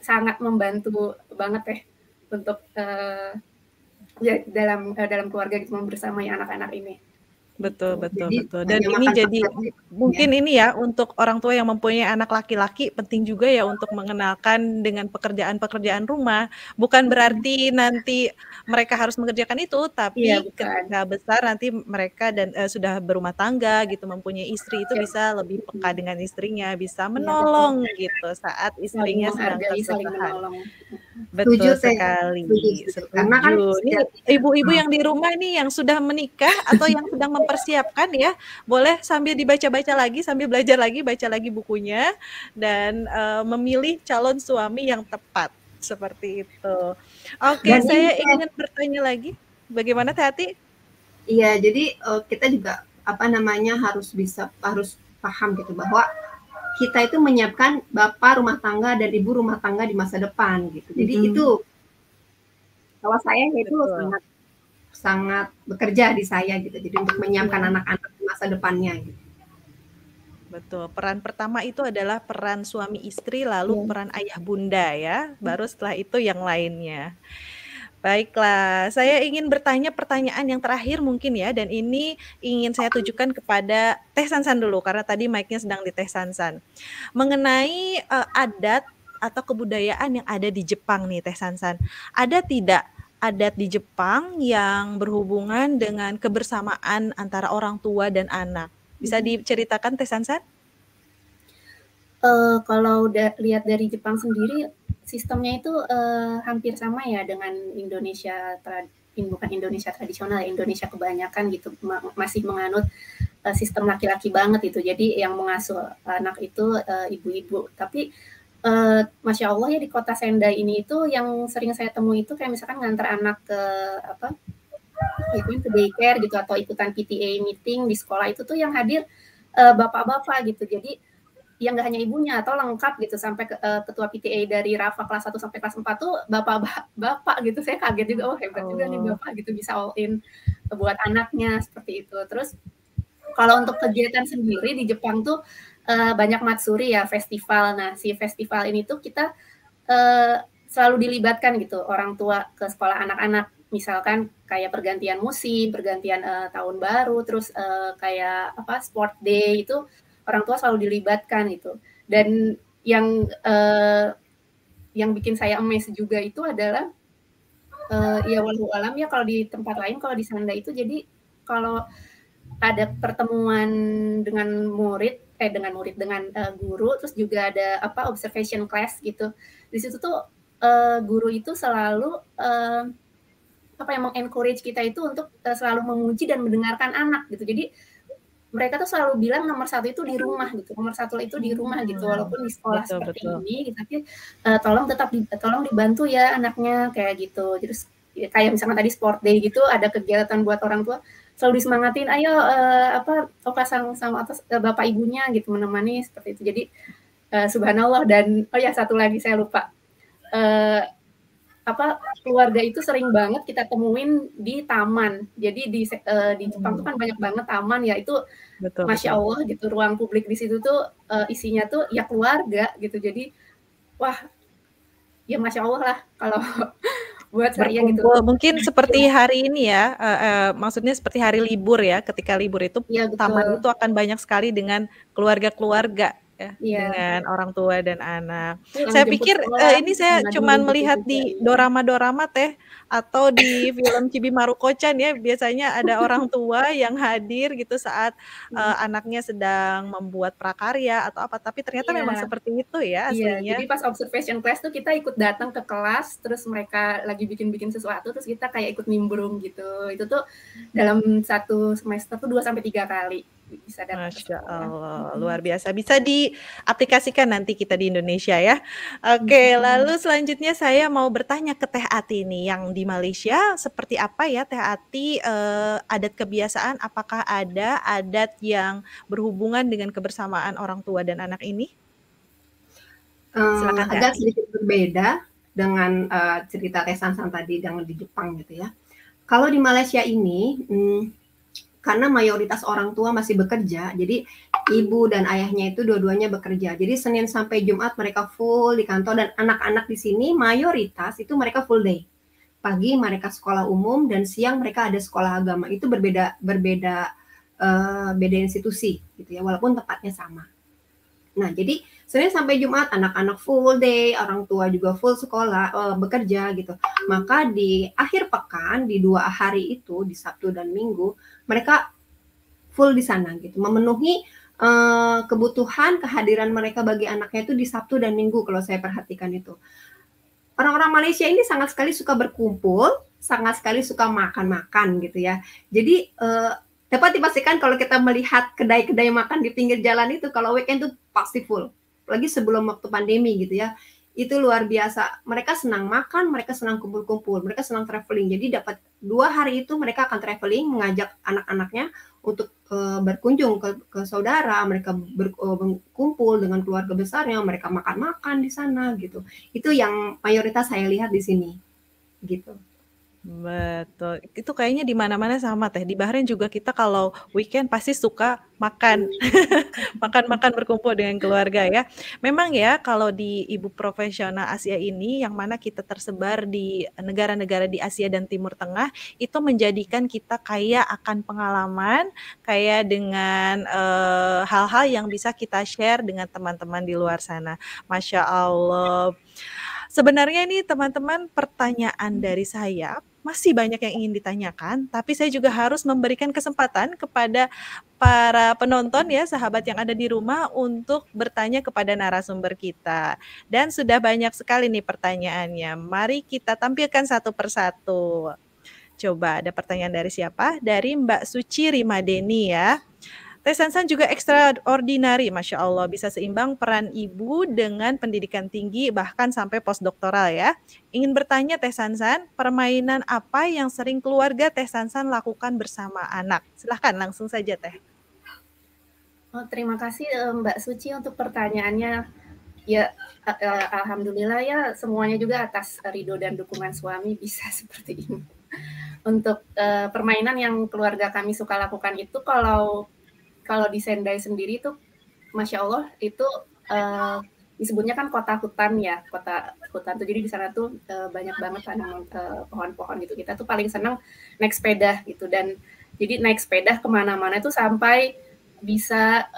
sangat membantu banget ya untuk ya dalam keluarga gitu membersamai anak-anak ini. Betul. Jadi Dan ini jadi mungkin ini ya untuk orang tua yang mempunyai anak laki-laki penting juga ya untuk mengenalkan dengan pekerjaan-pekerjaan rumah. Bukan berarti nanti mereka harus mengerjakan itu, tapi ketika besar nanti mereka dan sudah berumah tangga gitu, mempunyai istri itu bisa lebih peka dengan istrinya, bisa menolong gitu saat istrinya sedang kesusahan. Betul sekali. Setuju. Ini ibu-ibu yang di rumah ini yang sudah menikah atau yang sedang mempersiapkan ya, boleh sambil dibaca-baca lagi, sambil belajar lagi, baca lagi bukunya dan memilih calon suami yang tepat seperti itu. Oke, saya ingin bertanya lagi, bagaimana Teh Ati? Iya, jadi kita juga harus paham gitu bahwa kita itu menyiapkan bapak rumah tangga dan ibu rumah tangga di masa depan gitu. Jadi itu kalau saya itu sangat bekerja di saya gitu. Jadi untuk menyiapkan anak-anak di masa depannya gitu. Betul. Peran pertama itu adalah peran suami istri, lalu peran ayah bunda ya. Baru setelah itu yang lainnya. Baiklah, saya ingin bertanya pertanyaan yang terakhir mungkin ya, dan ini ingin saya tujukan kepada Teh Sansan dulu, karena tadi mic-nya sedang di Teh Sansan. Mengenai adat atau kebudayaan yang ada di Jepang nih Teh Sansan, ada tidak adat di Jepang yang berhubungan dengan kebersamaan antara orang tua dan anak? Bisa diceritakan Teh Sansan? Kalau lihat dari Jepang sendiri, sistemnya itu hampir sama ya dengan Indonesia, bukan Indonesia tradisional, Indonesia kebanyakan gitu masih menganut sistem laki-laki banget itu. Jadi yang mengasuh anak itu ibu-ibu. Tapi Masya Allah ya di kota Sendai ini itu yang sering saya temui itu kayak misalkan ngantar anak ke ke daycare gitu atau ikutan PTA meeting di sekolah itu tuh yang hadir bapak-bapak gitu. Jadi yang nggak hanya ibunya atau lengkap gitu sampai ketua PTA dari Rafa kelas 1 sampai kelas 4 tuh bapak gitu. Saya kaget juga, oh hebat juga nih bapak gitu bisa all in buat anaknya seperti itu. Terus kalau untuk kegiatan sendiri di Jepang tuh banyak matsuri ya, festival. Nah si festival ini tuh kita selalu dilibatkan gitu orang tua ke sekolah anak-anak. Misalkan kayak pergantian musim, pergantian tahun baru, terus kayak sport day itu orang tua selalu dilibatkan itu. Dan yang bikin saya amazed juga itu adalah ya walau alam ya kalau di tempat lain, kalau di Sendai itu jadi kalau ada pertemuan dengan guru, terus juga ada observation class gitu. Di situ tuh guru itu selalu mengencourage kita itu untuk selalu memuji dan mendengarkan anak gitu. Jadi mereka tuh selalu bilang nomor 1 itu di rumah gitu, nomor 1 itu di rumah gitu, walaupun di sekolah seperti ini, tapi tolong dibantu ya anaknya kayak gitu. Terus kayak misalnya tadi sport day gitu, ada kegiatan buat orang tua, selalu disemangatin, ayo sama atas bapak ibunya gitu menemani seperti itu. Jadi subhanallah. Dan satu lagi saya lupa, keluarga itu sering banget kita temuin di taman. Jadi di Jepang tuh kan banyak banget taman ya, itu Masya Allah gitu, ruang publik di situ tuh isinya tuh ya keluarga gitu. Jadi wah ya Masya Allah lah kalau buat saya gitu. Mungkin seperti hari ini ya, maksudnya seperti hari libur ya, ketika libur itu taman itu akan banyak sekali dengan keluarga-keluarga ya, dengan orang tua dan anak. Saya pikir ini saya cuman melihat di dorama-dorama Teh, atau di film Chibi Maruko-chan ya, biasanya ada orang tua yang hadir gitu saat anaknya sedang membuat prakarya atau apa, tapi ternyata memang seperti itu ya aslinya. Jadi pas observation class tuh kita ikut datang ke kelas, terus mereka lagi bikin sesuatu, terus kita kayak ikut nimbrung gitu. Itu tuh dalam 1 semester tuh 2-3 kali. Bisa Masya Allah, luar biasa. Bisa diaplikasikan nanti kita di Indonesia ya. Oke, lalu selanjutnya saya mau bertanya ke Teh Ati nih, yang di Malaysia seperti apa ya Teh Ati adat kebiasaan? Apakah ada adat yang berhubungan dengan kebersamaan orang tua dan anak ini? Silakan, agak sedikit berbeda dengan cerita Teh Sansan tadi yang di Jepang gitu ya. Kalau di Malaysia ini karena mayoritas orang tua masih bekerja, jadi ibu dan ayahnya itu dua-duanya bekerja. Jadi Senin sampai Jumat mereka full di kantor, dan anak-anak di sini mayoritas itu mereka full day. Pagi mereka sekolah umum dan siang mereka ada sekolah agama. Itu beda institusi gitu ya, walaupun tempatnya sama. Nah, jadi Senin sampai Jumat anak-anak full day, orang tua juga full sekolah, bekerja gitu. Maka di akhir pekan, di 2 hari itu, di Sabtu dan Minggu, mereka full di sana gitu, memenuhi kebutuhan kehadiran mereka bagi anaknya itu di Sabtu dan Minggu kalau saya perhatikan itu. Orang-orang Malaysia ini sangat sekali suka berkumpul, sangat sekali suka makan-makan gitu ya. Jadi dapat dipastikan kalau kita melihat kedai-kedai makan di pinggir jalan itu, kalau weekend itu pasti full. Apalagi sebelum waktu pandemi gitu ya. Itu luar biasa. Mereka senang makan, mereka senang kumpul-kumpul, mereka senang traveling. Jadi dapat 2 hari itu mereka akan traveling, mengajak anak-anaknya untuk berkunjung ke saudara, mereka berkumpul dengan keluarga besarnya, mereka makan-makan di sana gitu. Itu yang mayoritas saya lihat di sini. Gitu. Betul, itu kayaknya di mana-mana sama Teh. Di Bahrain juga kita kalau weekend pasti suka makan, makan-makan berkumpul dengan keluarga ya. Memang ya kalau di ibu profesional Asia ini, yang mana kita tersebar di negara-negara di Asia dan Timur Tengah, itu menjadikan kita kaya akan pengalaman, kaya dengan hal-hal yang bisa kita share dengan teman-teman di luar sana. Masya Allah. Sebenarnya ini teman-teman, pertanyaan dari saya masih banyak yang ingin ditanyakan, tapi saya juga harus memberikan kesempatan kepada para penonton ya, sahabat yang ada di rumah untuk bertanya kepada narasumber kita. Dan sudah banyak sekali nih pertanyaannya. Mari kita tampilkan satu persatu. Coba ada pertanyaan dari siapa? Dari Mbak Suci Rimadeni ya. Teh Sansan juga extraordinary, Masya Allah, bisa seimbang peran ibu dengan pendidikan tinggi bahkan sampai postdoktoral ya. Ingin bertanya Teh Sansan, permainan apa yang sering keluarga Teh Sansan lakukan bersama anak? Silahkan langsung saja Teh. Oh, terima kasih Mbak Suci untuk pertanyaannya. Ya, alhamdulillah ya semuanya juga atas ridho dan dukungan suami bisa seperti ini. Untuk permainan yang keluarga kami suka lakukan itu, kalau di Sendai sendiri tuh, Masya Allah, itu disebutnya kan kota hutan ya, kota hutan tuh. Jadi di sana tuh banyak banget tanaman pohon-pohon gitu. Kita tuh paling senang naik sepeda gitu. Dan jadi naik sepeda kemana-mana itu sampai bisa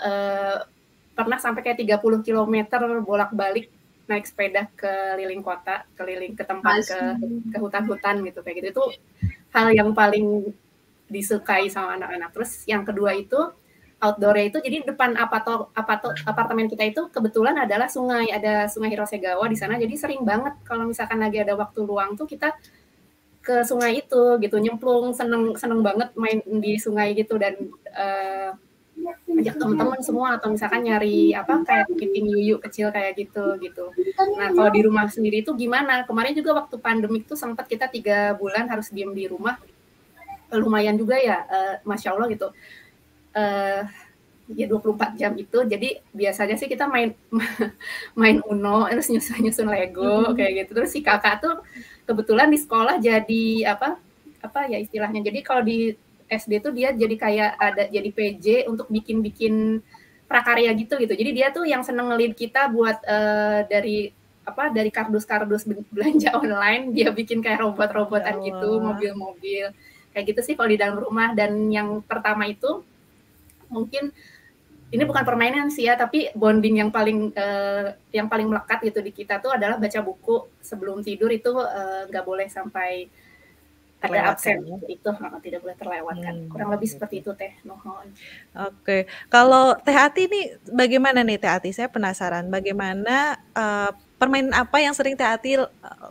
pernah sampai kayak 30 km bolak-balik naik sepeda keliling kota, keliling ke tempat ke hutan-hutan gitu kayak gitu. Itu hal yang paling disukai sama anak-anak. Terus yang kedua itu outdoor-nya itu, jadi depan apartemen kita itu kebetulan adalah sungai, ada Sungai Hirosegawa di sana. Jadi sering banget kalau misalkan lagi ada waktu luang tuh kita ke sungai itu gitu, nyemplung, seneng banget main di sungai gitu, dan ajak teman-teman semua, atau misalkan nyari kayak kepiting yuyu kecil kayak gitu. Nah, kalau di rumah sendiri itu gimana? Kemarin juga waktu pandemik tuh sempat kita 3 bulan harus diem di rumah. Lumayan juga ya, Masya Allah gitu. Ya 24 jam itu, jadi biasanya sih kita main Uno, terus nyusun Lego kayak gitu. Terus si kakak tuh kebetulan di sekolah jadi apa ya istilahnya, jadi kalau di SD tuh dia jadi kayak jadi PJ untuk bikin prakarya gitu. Jadi dia tuh yang seneng nge-lead kita buat dari kardus-kardus belanja online, dia bikin kayak robot-robotan gitu, mobil-mobil kayak gitu sih kalau di dalam rumah. Dan yang pertama itu mungkin ini bukan permainan sih ya, tapi bonding yang paling melekat gitu di kita tuh adalah baca buku sebelum tidur. Itu nggak boleh sampai ada absen, itu tidak boleh terlewatkan. Kurang lebih seperti itu Teh. Oke, kalau Teh Ati ini bagaimana nih Teh Ati? Saya penasaran bagaimana permainan apa yang sering Teh Ati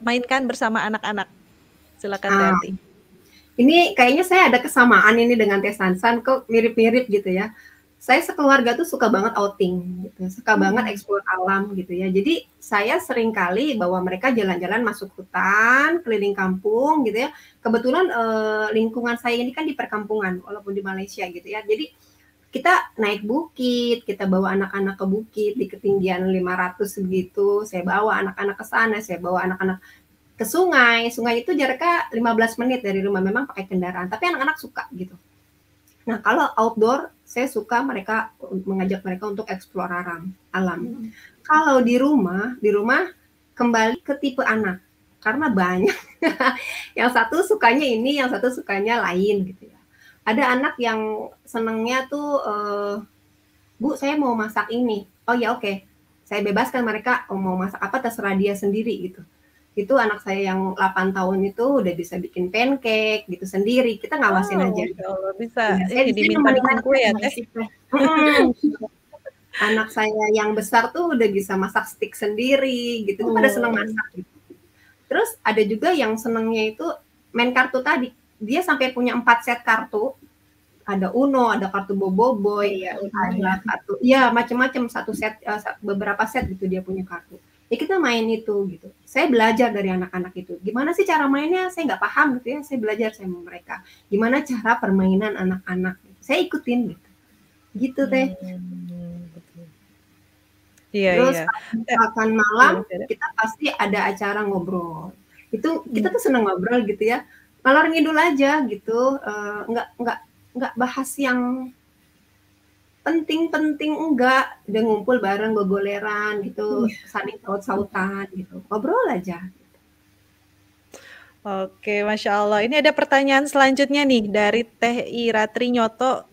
mainkan bersama anak-anak? Silakan Teh Ati. Ini kayaknya saya ada kesamaan ini dengan Teh Sansan, kok mirip-mirip gitu ya. Saya sekeluarga tuh suka banget outing gitu, suka banget eksplor alam gitu ya. Jadi saya sering kali bawa mereka jalan-jalan masuk hutan, keliling kampung gitu ya. Kebetulan lingkungan saya ini kan di perkampungan walaupun di Malaysia gitu ya. Jadi kita naik bukit, kita bawa anak-anak ke bukit di ketinggian 500 begitu. Saya bawa anak-anak ke sana, saya bawa anak-anak ke sungai. Sungai itu jaraknya 15 menit dari rumah, memang pakai kendaraan, tapi anak-anak suka gitu. Nah, kalau outdoor, saya suka mengajak mereka untuk explore alam. Kalau di rumah kembali ke tipe anak, karena banyak. Yang satu sukanya ini, yang satu sukanya lain gitu ya. Ada anak yang senangnya tuh, Bu, saya mau masak ini. Oh ya, oke. Saya bebaskan mereka mau masak apa terserah dia sendiri gitu. Itu anak saya yang 8 tahun itu udah bisa bikin pancake gitu sendiri. Kita ngawasin aja. Masya Allah, bisa Saya ini diminta bikin kue ya, Teh? Anak saya yang besar tuh udah bisa masak stick sendiri gitu. Pada seneng masak gitu. Terus ada juga yang senengnya itu main kartu tadi. Dia sampai punya 4 set kartu. Ada Uno, ada kartu Boboiboy, ada kartu, ya macam-macam, satu set, beberapa set gitu dia punya kartu. Ya kita main itu gitu. Saya belajar dari anak-anak itu. Gimana sih cara mainnya? Saya nggak paham gitu ya. Saya belajar sama mereka. Gimana cara permainan anak-anak? Saya ikutin gitu. Gitu Teh. Iya, Terus iya. makan malam kita pasti ada acara ngobrol. Itu kita tuh seneng ngobrol gitu ya. Ngalor ngidul aja gitu. Nggak bahas yang penting-penting, enggak. Udah ngumpul bareng, gogoleran gitu, saling saut-sautan gitu. Ngobrol aja. Oke, Masya Allah. Ini ada pertanyaan selanjutnya nih dari Teh Ira Trinyoto,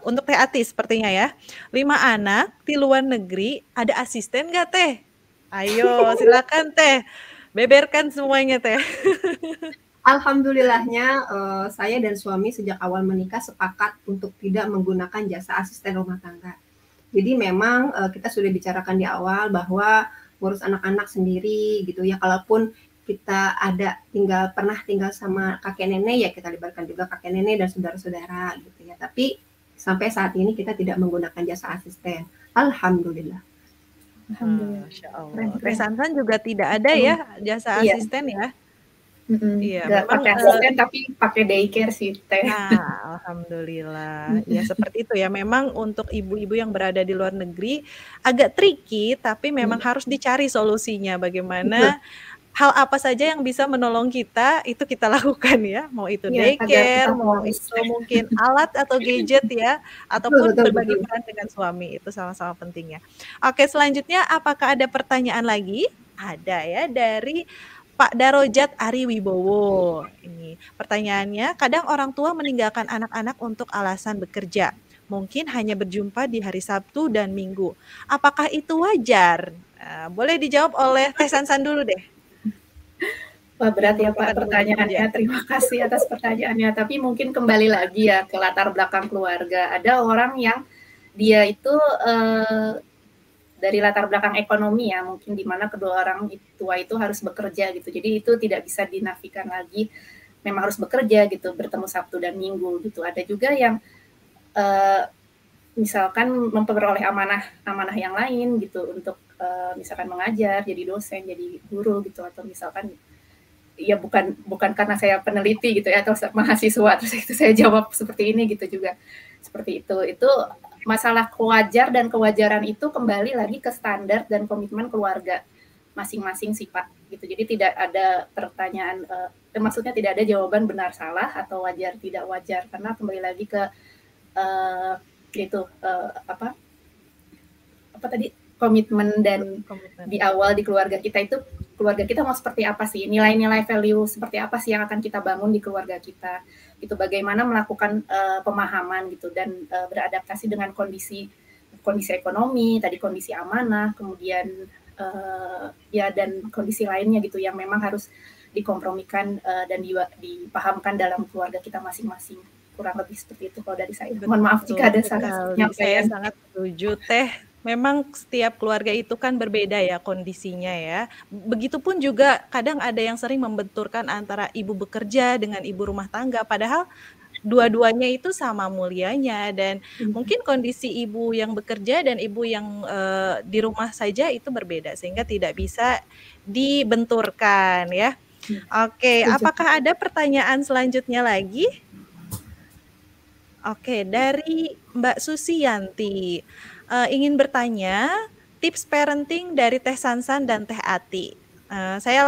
untuk Teh Ati sepertinya ya. 5 anak di luar negeri, ada asisten nggak Teh? Ayo silakan Teh, beberkan semuanya Teh. Alhamdulillahnya saya dan suami sejak awal menikah sepakat untuk tidak menggunakan jasa asisten rumah tangga. Jadi memang kita sudah bicarakan di awal bahwa ngurus anak-anak sendiri gitu ya. Kalaupun kita pernah tinggal sama kakek nenek ya kita libatkan juga kakek nenek dan saudara-saudara gitu ya. Tapi sampai saat ini kita tidak menggunakan jasa asisten. Alhamdulillah. Masya Allah. Teh Sansan juga tidak ada ya jasa asisten ya? Iya, nggak pakai asisten tapi pakai daycare sih Teh. Nah, alhamdulillah. Ya seperti itu ya. Memang untuk ibu-ibu yang berada di luar negeri agak tricky, tapi memang harus dicari solusinya. Bagaimana hal apa saja yang bisa menolong kita itu kita lakukan ya. Mau itu daycare, mau itu mungkin alat atau gadget ya, ataupun berbagi peran dengan suami, itu sama-sama pentingnya. Oke, selanjutnya apakah ada pertanyaan lagi? Ada ya, dari Pak Darojat Ari Wibowo. Ini pertanyaannya, kadang orang tua meninggalkan anak-anak untuk alasan bekerja. Mungkin hanya berjumpa di hari Sabtu dan Minggu. Apakah itu wajar? Boleh dijawab oleh Teh Sansan dulu deh. Wah, berat ya Pak pertanyaannya. Terima kasih atas pertanyaannya. Tapi mungkin kembali lagi ya ke latar belakang keluarga. Ada orang yang dia itu dari latar belakang ekonomi ya, mungkin di mana kedua orang tua itu harus bekerja gitu. Jadi itu tidak bisa dinafikan lagi, memang harus bekerja gitu, bertemu Sabtu dan Minggu gitu. Ada juga yang misalkan memperoleh amanah yang lain gitu untuk misalkan mengajar, jadi dosen, jadi guru gitu, atau misalkan ya bukan karena saya peneliti gitu ya atau mahasiswa terus itu saya jawab seperti ini gitu juga. Seperti itu masalah wajar dan kewajaran itu kembali lagi ke standar dan komitmen keluarga masing-masing sih Pak gitu. Jadi tidak ada pertanyaan maksudnya tidak ada jawaban benar salah atau wajar tidak wajar, karena kembali lagi ke apa tadi, komitmen dan di awal di keluarga kita itu, keluarga kita mau seperti apa sih, nilai-nilai value seperti apa sih yang akan kita bangun di keluarga kita, itu bagaimana melakukan pemahaman gitu dan beradaptasi dengan kondisi ekonomi, tadi kondisi amanah, kemudian ya dan kondisi lainnya gitu yang memang harus dikompromikan dan dipahamkan dalam keluarga kita masing-masing. Kurang lebih seperti itu kalau dari saya. Mohon maaf jika ada salah penyampaian. Saya sangat setuju Teh. Memang setiap keluarga itu kan berbeda ya kondisinya ya. Begitupun juga kadang ada yang sering membenturkan antara ibu bekerja dengan ibu rumah tangga. Padahal dua-duanya itu sama mulianya, dan mungkin kondisi ibu yang bekerja dan ibu yang di rumah saja itu berbeda, sehingga tidak bisa dibenturkan ya. Oke, apakah ada pertanyaan selanjutnya lagi? Oke, dari Mbak Susiyanti. Ingin bertanya tips parenting dari Teh Sansan dan Teh Ati. Saya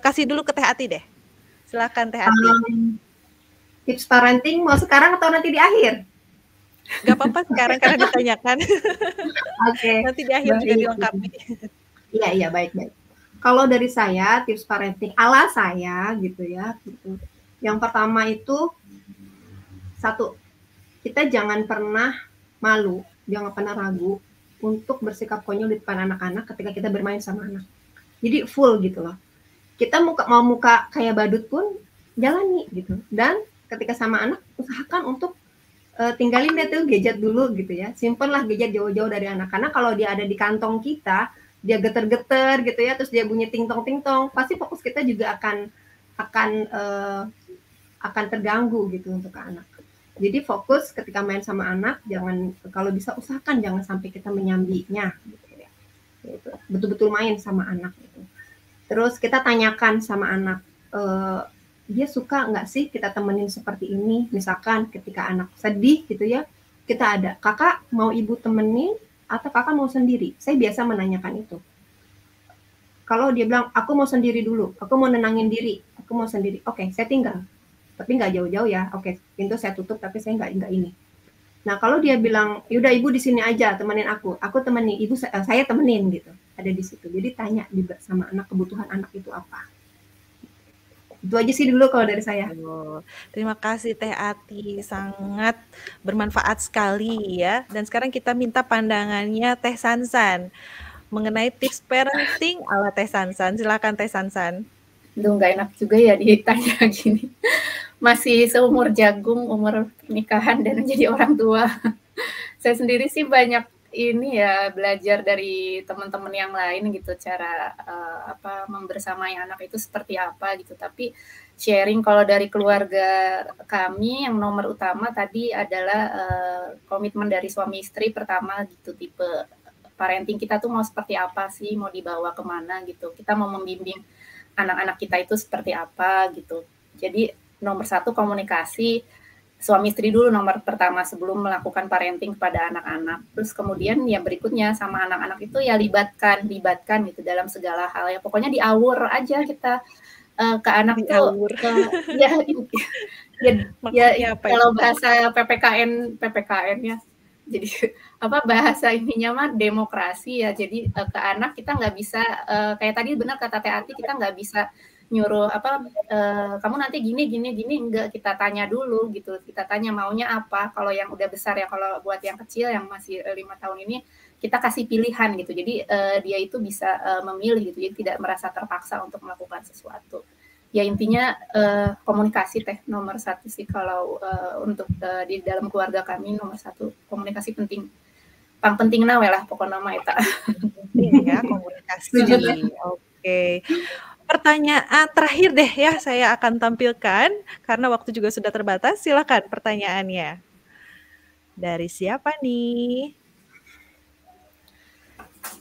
kasih dulu ke Teh Ati deh. Silakan Teh Ati. Tips parenting mau sekarang atau nanti di akhir? Gak apa-apa sekarang karena ditanyakan. Oke, Nanti di akhir juga baik. dilengkapi. Iya, baik. Kalau dari saya, tips parenting ala saya gitu ya. Gitu. Yang pertama itu, satu, kita jangan pernah malu, jangan pernah ragu untuk bersikap konyol di depan anak-anak ketika kita bermain sama anak. Jadi full gitu loh. Kita mau muka kayak badut pun jalani gitu. Dan ketika sama anak, usahakan untuk tinggalin deh tuh gadget dulu gitu ya. Simpenlah gadget jauh-jauh dari anak. Karena kalau dia ada di kantong kita, dia geter-geter gitu ya, terus dia bunyi ting-tong, pasti fokus kita juga akan terganggu gitu untuk anak. Jadi fokus ketika main sama anak, jangan, kalau bisa usahakan jangan sampai kita menyambinya gitu ya. Gitu. Betul-betul main sama anak gitu. Terus kita tanyakan sama anak, dia suka nggak sih kita temenin seperti ini? Misalkan ketika anak sedih gitu ya, kita ada, kakak mau ibu temenin atau kakak mau sendiri? Saya biasa menanyakan itu. Kalau dia bilang, aku mau sendiri dulu, aku mau nenangin diri, aku mau sendiri. Oke, saya tinggal. Tapi nggak jauh-jauh ya. Oke, pintu saya tutup, tapi saya nggak ini. Nah, kalau dia bilang, yaudah ibu di sini aja, temenin aku temenin, ibu saya temenin gitu. Ada di situ. Jadi tanya juga sama anak, kebutuhan anak itu apa. Itu aja sih dulu kalau dari saya. Terima kasih Teh Ati, sangat bermanfaat sekali ya. Dan sekarang kita minta pandangannya Teh Sansan mengenai tips parenting ala Teh Sansan. Silakan Teh Sansan. Duh, nggak enak juga ya ditanya gini. Masih seumur jagung, umur pernikahan dan menjadi orang tua. Saya sendiri sih banyak ini ya belajar dari teman-teman yang lain gitu, cara membersamai anak itu seperti apa gitu. Tapi sharing kalau dari keluarga kami yang nomor utama tadi adalah komitmen dari suami istri pertama gitu, tipe parenting kita tuh mau seperti apa sih, mau dibawa kemana gitu, kita mau membimbing anak-anak kita itu seperti apa gitu. Jadi nomor satu komunikasi, suami istri dulu nomor pertama sebelum melakukan parenting kepada anak-anak. Terus kemudian yang berikutnya sama anak-anak itu ya libatkan gitu dalam segala hal ya. Pokoknya diawur aja kita ke anak tuh. Ya kalau bahasa PPKN ya. Jadi bahasa ininya mah demokrasi ya. Jadi ke anak kita nggak bisa kayak tadi benar kata Teh Ati, kita nggak bisa nyuruh kamu nanti gini enggak, kita tanya dulu gitu, kita tanya maunya apa. Kalau yang udah besar ya, kalau buat yang kecil yang masih 5 tahun ini kita kasih pilihan gitu, jadi dia itu bisa memilih gitu, jadi tidak merasa terpaksa untuk melakukan sesuatu ya. Intinya komunikasi Teh nomor satu sih kalau untuk di dalam keluarga kami. Nomor satu komunikasi penting, pang penting nawe lah pokoknya nama itu ya, komunikasi. Oke. Pertanyaan terakhir deh ya, saya akan tampilkan karena waktu juga sudah terbatas. Silakan pertanyaannya. Dari siapa nih?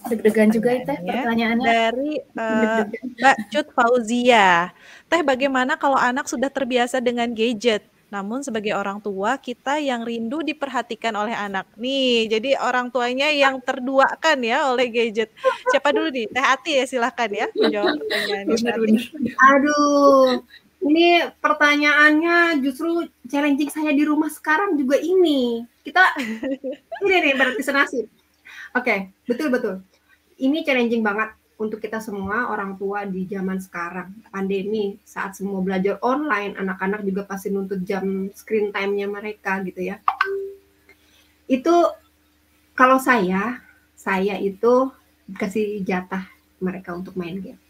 Deg-degan juga Teh pertanyaannya. Dari Mbak Cut Fauzia. Teh, bagaimana kalau anak sudah terbiasa dengan gadget? Namun sebagai orang tua, kita yang rindu diperhatikan oleh anak. Nih, jadi orang tuanya yang terduakan ya oleh gadget. Siapa dulu nih? Teh Ati ya, silahkan ya menjawab pertanyaan ini. Aduh, ini pertanyaannya justru challenging saya di rumah sekarang juga ini. Kita, ini nih berarti senasib. Oke, betul. Ini challenging banget untuk kita semua orang tua di zaman sekarang. Pandemi, saat semua belajar online, anak-anak juga pasti nuntut jam screen time-nya mereka gitu ya. Itu kalau saya itu kasih jatah mereka untuk main game.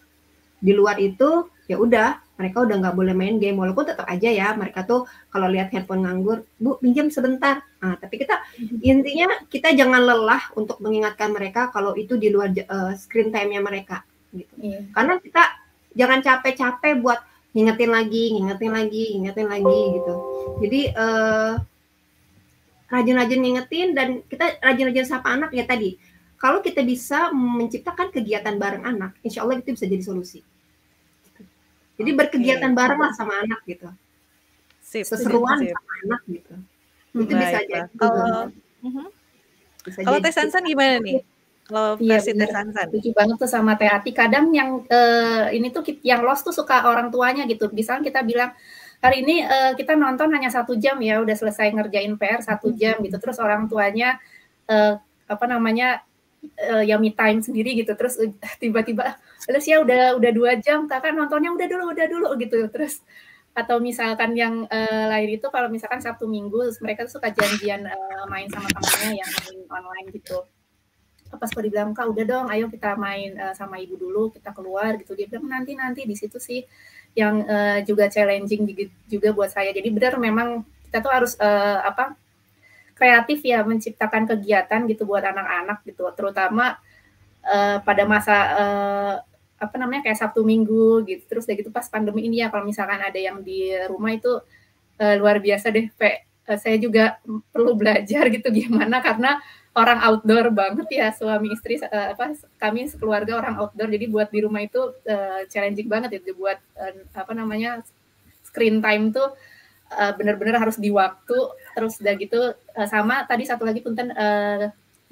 Di luar itu ya udah, mereka udah nggak boleh main game, walaupun tetap aja ya mereka tuh kalau lihat handphone nganggur, Bu pinjam sebentar. Nah, tapi intinya kita jangan lelah untuk mengingatkan mereka kalau itu di luar screen time-nya mereka gitu. Karena kita jangan capek-capek buat ngingetin lagi gitu. Jadi rajin-rajin ngingetin, dan kita rajin-rajin sapa anak ya tadi. Kalau kita bisa menciptakan kegiatan bareng anak, insya Allah itu bisa jadi solusi. Jadi berkegiatan bareng lah sama anak gitu. Seseruan sama anak gitu. Itu bisa jadi. Kalau Teh Sansan gimana nih? Kalau versi Teh Sansan. Setuju banget tuh sama Teh Ati. Kadang yang ini tuh yang lost tuh suka orang tuanya gitu. Misalnya kita bilang, hari ini kita nonton hanya 1 jam ya, udah selesai ngerjain PR 1 jam gitu. Terus orang tuanya ya me time sendiri gitu. Terus tiba-tiba, terus ya udah 2 jam, kakak nontonnya udah dulu gitu. Terus atau misalkan yang lain itu kalau misalkan Sabtu Minggu mereka tuh suka janjian main sama temannya yang main online gitu. Pas kalau dibilang, Kak udah dong, ayo kita main sama ibu dulu, kita keluar gitu. Dia bilang nanti di situ sih yang juga challenging juga buat saya. Jadi benar memang kita tuh harus kreatif ya, menciptakan kegiatan gitu buat anak-anak gitu, terutama pada masa kayak Sabtu Minggu gitu. Terus udah gitu pas pandemi ini ya, kalau misalkan ada yang di rumah itu luar biasa deh, saya juga perlu belajar gitu gimana, karena orang outdoor banget ya, suami istri kami sekeluarga orang outdoor, jadi buat di rumah itu challenging banget itu buat screen time tuh benar-benar harus di waktu. Terus udah gitu sama tadi satu lagi punten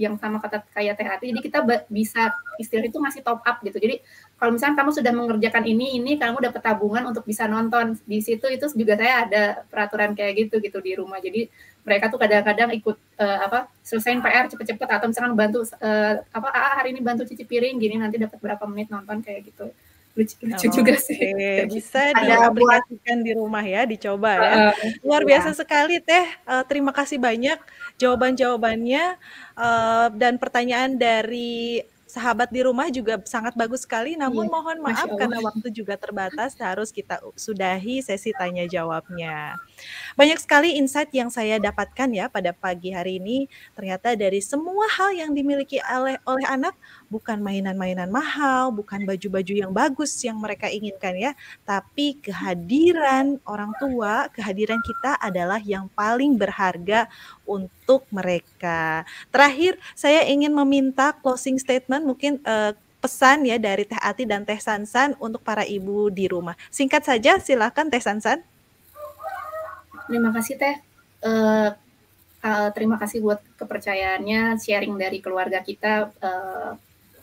yang sama kata kayak Teh Ati, jadi kita bisa istilah itu ngasih top up gitu. Jadi kalau misalnya kamu sudah mengerjakan ini kamu dapat tabungan untuk bisa nonton di situ. Itu juga saya ada peraturan kayak gitu di rumah. Jadi mereka tuh kadang-kadang ikut selesaiin PR cepet-cepet, atau misalkan bantu hari ini bantu cuci piring gini, nanti dapat berapa menit nonton kayak gitu. Lucu juga sih. Bisa diaplikasikan di rumah ya, dicoba ya. Luar biasa sekali Teh. Terima kasih banyak jawaban-jawabannya, dan pertanyaan dari sahabat di rumah juga sangat bagus sekali. Namun mohon maaf karena waktu juga terbatas, harus kita sudahi sesi tanya jawabnya. Banyak sekali insight yang saya dapatkan ya pada pagi hari ini. Ternyata dari semua hal yang dimiliki oleh anak, bukan mainan-mainan mahal, bukan baju-baju yang bagus yang mereka inginkan ya, tapi kehadiran orang tua, kehadiran kita adalah yang paling berharga untuk mereka. Terakhir, saya ingin meminta closing statement, mungkin pesan ya dari Teh Ati dan Teh Sansan untuk para ibu di rumah. Singkat saja, silakan Teh Sansan. Terima kasih Teh. Terima kasih buat kepercayaannya, sharing dari keluarga kita.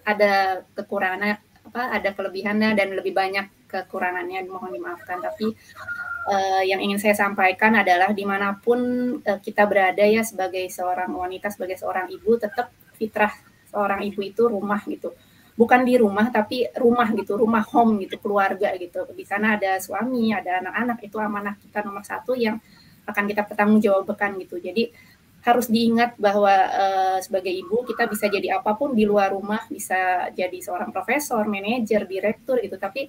Ada kekurangannya, ada kelebihannya dan lebih banyak kekurangannya, mohon dimaafkan. Tapi yang ingin saya sampaikan adalah dimanapun kita berada ya, sebagai seorang wanita, sebagai seorang ibu, tetap fitrah seorang ibu itu rumah gitu. Bukan di rumah, tapi rumah gitu, rumah home gitu, keluarga gitu. Di sana ada suami, ada anak-anak, itu amanah kita nomor 1 yang akan kita pertanggungjawabkan gitu. Jadi harus diingat bahwa sebagai ibu kita bisa jadi apapun di luar rumah, bisa jadi seorang profesor, manajer, direktur gitu. Tapi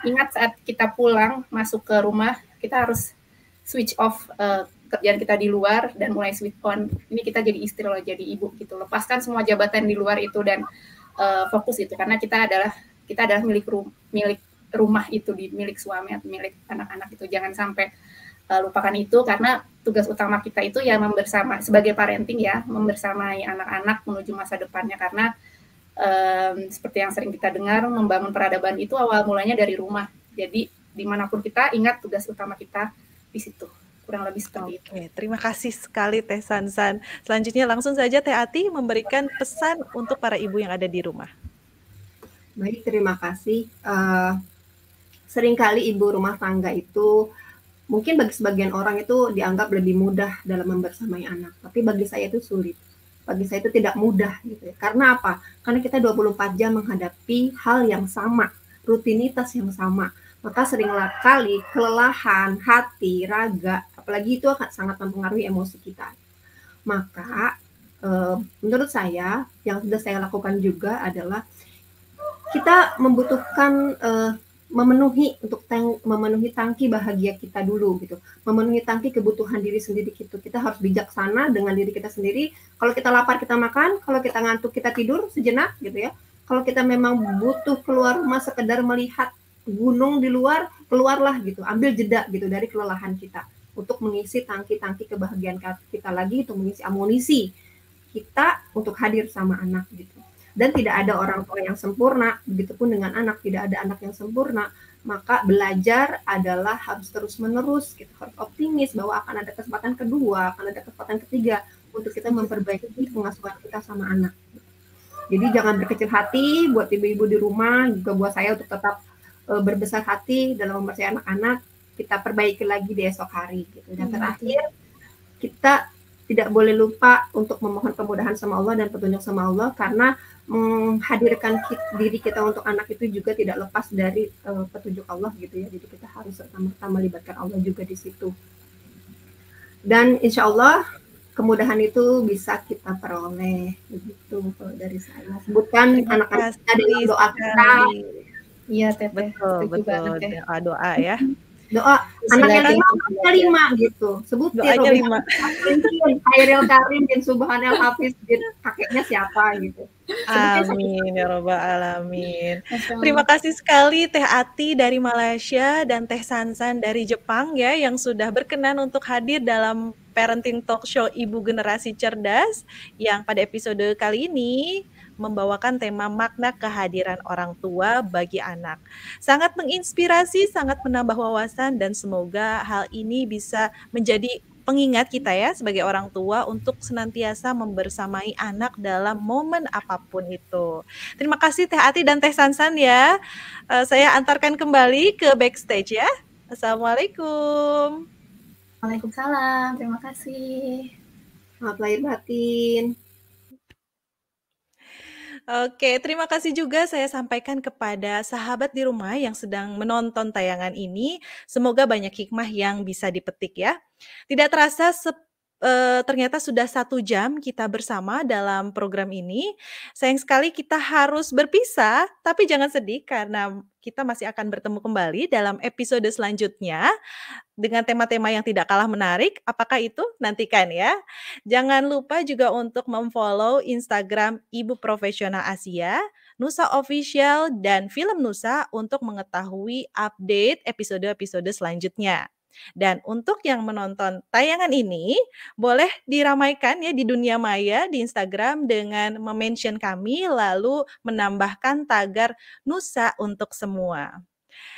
ingat saat kita pulang masuk ke rumah, kita harus switch off kerjaan kita di luar dan mulai switch on. Ini kita jadi istri loh, jadi ibu gitu. Lepaskan semua jabatan di luar itu dan fokus itu, karena kita adalah milik rumah itu, milik suami atau milik anak-anak itu. Jangan sampai lupakan itu, karena tugas utama kita itu ya sebagai parenting ya, membersamai anak-anak menuju masa depannya. Karena seperti yang sering kita dengar, membangun peradaban itu awal mulanya dari rumah. Jadi dimanapun kita, ingat tugas utama kita di situ. Kurang lebih seperti itu. Terima kasih sekali Teh Sansan. Selanjutnya langsung saja Teh Ati memberikan pesan untuk para ibu yang ada di rumah. Baik, terima kasih. Seringkali ibu rumah tangga itu mungkin bagi sebagian orang itu dianggap lebih mudah dalam membersamai anak, tapi bagi saya itu sulit. Bagi saya itu tidak mudah gitu ya. Karena apa? Karena kita 24 jam menghadapi hal yang sama, rutinitas yang sama. Maka seringkali kelelahan hati, raga, apalagi itu akan sangat mempengaruhi emosi kita. Maka menurut saya yang sudah saya lakukan juga adalah kita membutuhkan memenuhi tangki bahagia kita dulu gitu, memenuhi tangki kebutuhan diri sendiri gitu. Kita harus bijaksana dengan diri kita sendiri. Kalau kita lapar kita makan, kalau kita ngantuk kita tidur sejenak gitu ya. Kalau kita memang butuh keluar rumah sekedar melihat gunung di luar, keluarlah gitu, ambil jeda gitu dari kelelahan kita untuk mengisi tangki-tangki kebahagiaan kita lagi, untuk mengisi amunisi kita untuk hadir sama anak gitu. Dan tidak ada orang tua yang sempurna, begitupun dengan anak, tidak ada anak yang sempurna. Maka belajar adalah harus terus-menerus, gitu. Harus optimis bahwa akan ada kesempatan kedua, akan ada kesempatan ketiga untuk kita memperbaiki pengasuhan kita sama anak. Jadi jangan berkecil hati buat ibu-ibu di rumah, juga buat saya untuk tetap berbesar hati dalam mempercayai anak-anak. kita perbaiki lagi di esok hari gitu. Dan terakhir, kita tidak boleh lupa untuk memohon kemudahan sama Allah dan petunjuk sama Allah, karena menghadirkan diri kita untuk anak itu juga tidak lepas dari petunjuk Allah gitu ya. Jadi kita harus serta-merta melibatkan Allah juga di situ. Dan insya Allah kemudahan itu bisa kita peroleh begitu kalau dari saya. Sebutkan anak-anak dalam doa kita. Iya, Teteh. Betul. Doa ya. Doa anaknya 5 gitu. Sebutin doanya 5. Khairil Karim bin Subhanal Hafiz bin kakeknya siapa gitu. Amin ya rabbal alamin. Terima kasih sekali Teh Ati dari Malaysia dan Teh Sansan dari Jepang ya, yang sudah berkenan untuk hadir dalam Parenting Talk Show Ibu Generasi Cerdas, yang pada episode kali ini membawakan tema makna kehadiran orang tua bagi anak. Sangat menginspirasi, sangat menambah wawasan, dan semoga hal ini bisa menjadi pengingat kita ya sebagai orang tua untuk senantiasa membersamai anak dalam momen apapun itu. Terima kasih Teh Ati dan Teh Sansan ya. Saya antarkan kembali ke backstage ya. Assalamualaikum. Waalaikumsalam. Terima kasih. Selamat lahir batin. Oke, terima kasih juga saya sampaikan kepada sahabat di rumah yang sedang menonton tayangan ini. Semoga banyak hikmah yang bisa dipetik ya. Tidak terasa ternyata sudah 1 jam kita bersama dalam program ini. Sayang sekali kita harus berpisah, tapi jangan sedih karena kita masih akan bertemu kembali dalam episode selanjutnya dengan tema-tema yang tidak kalah menarik. Apakah itu? Nantikan ya. Jangan lupa juga untuk memfollow Instagram Ibu Profesional Asia, Nusa Official, dan Film Nusa untuk mengetahui update episode-episode selanjutnya. Dan untuk yang menonton tayangan ini, boleh diramaikan ya di dunia maya di Instagram dengan mention kami lalu menambahkan tagar Nusa untuk semua.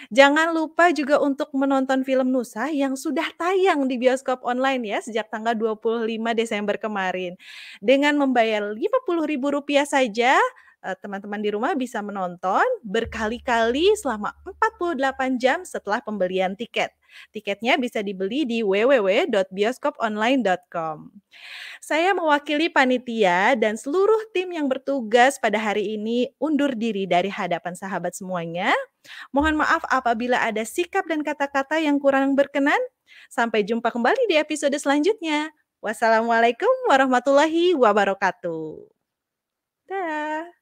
Jangan lupa juga untuk menonton film Nusa yang sudah tayang di bioskop online ya sejak tanggal 25 Desember kemarin. Dengan membayar Rp50.000 saja, teman-teman di rumah bisa menonton berkali-kali selama 48 jam setelah pembelian tiket. Tiketnya bisa dibeli di www.bioskoponline.com. Saya mewakili panitia dan seluruh tim yang bertugas pada hari ini undur diri dari hadapan sahabat semuanya. Mohon maaf apabila ada sikap dan kata-kata yang kurang berkenan. Sampai jumpa kembali di episode selanjutnya. Wassalamualaikum warahmatullahi wabarakatuh. Dah.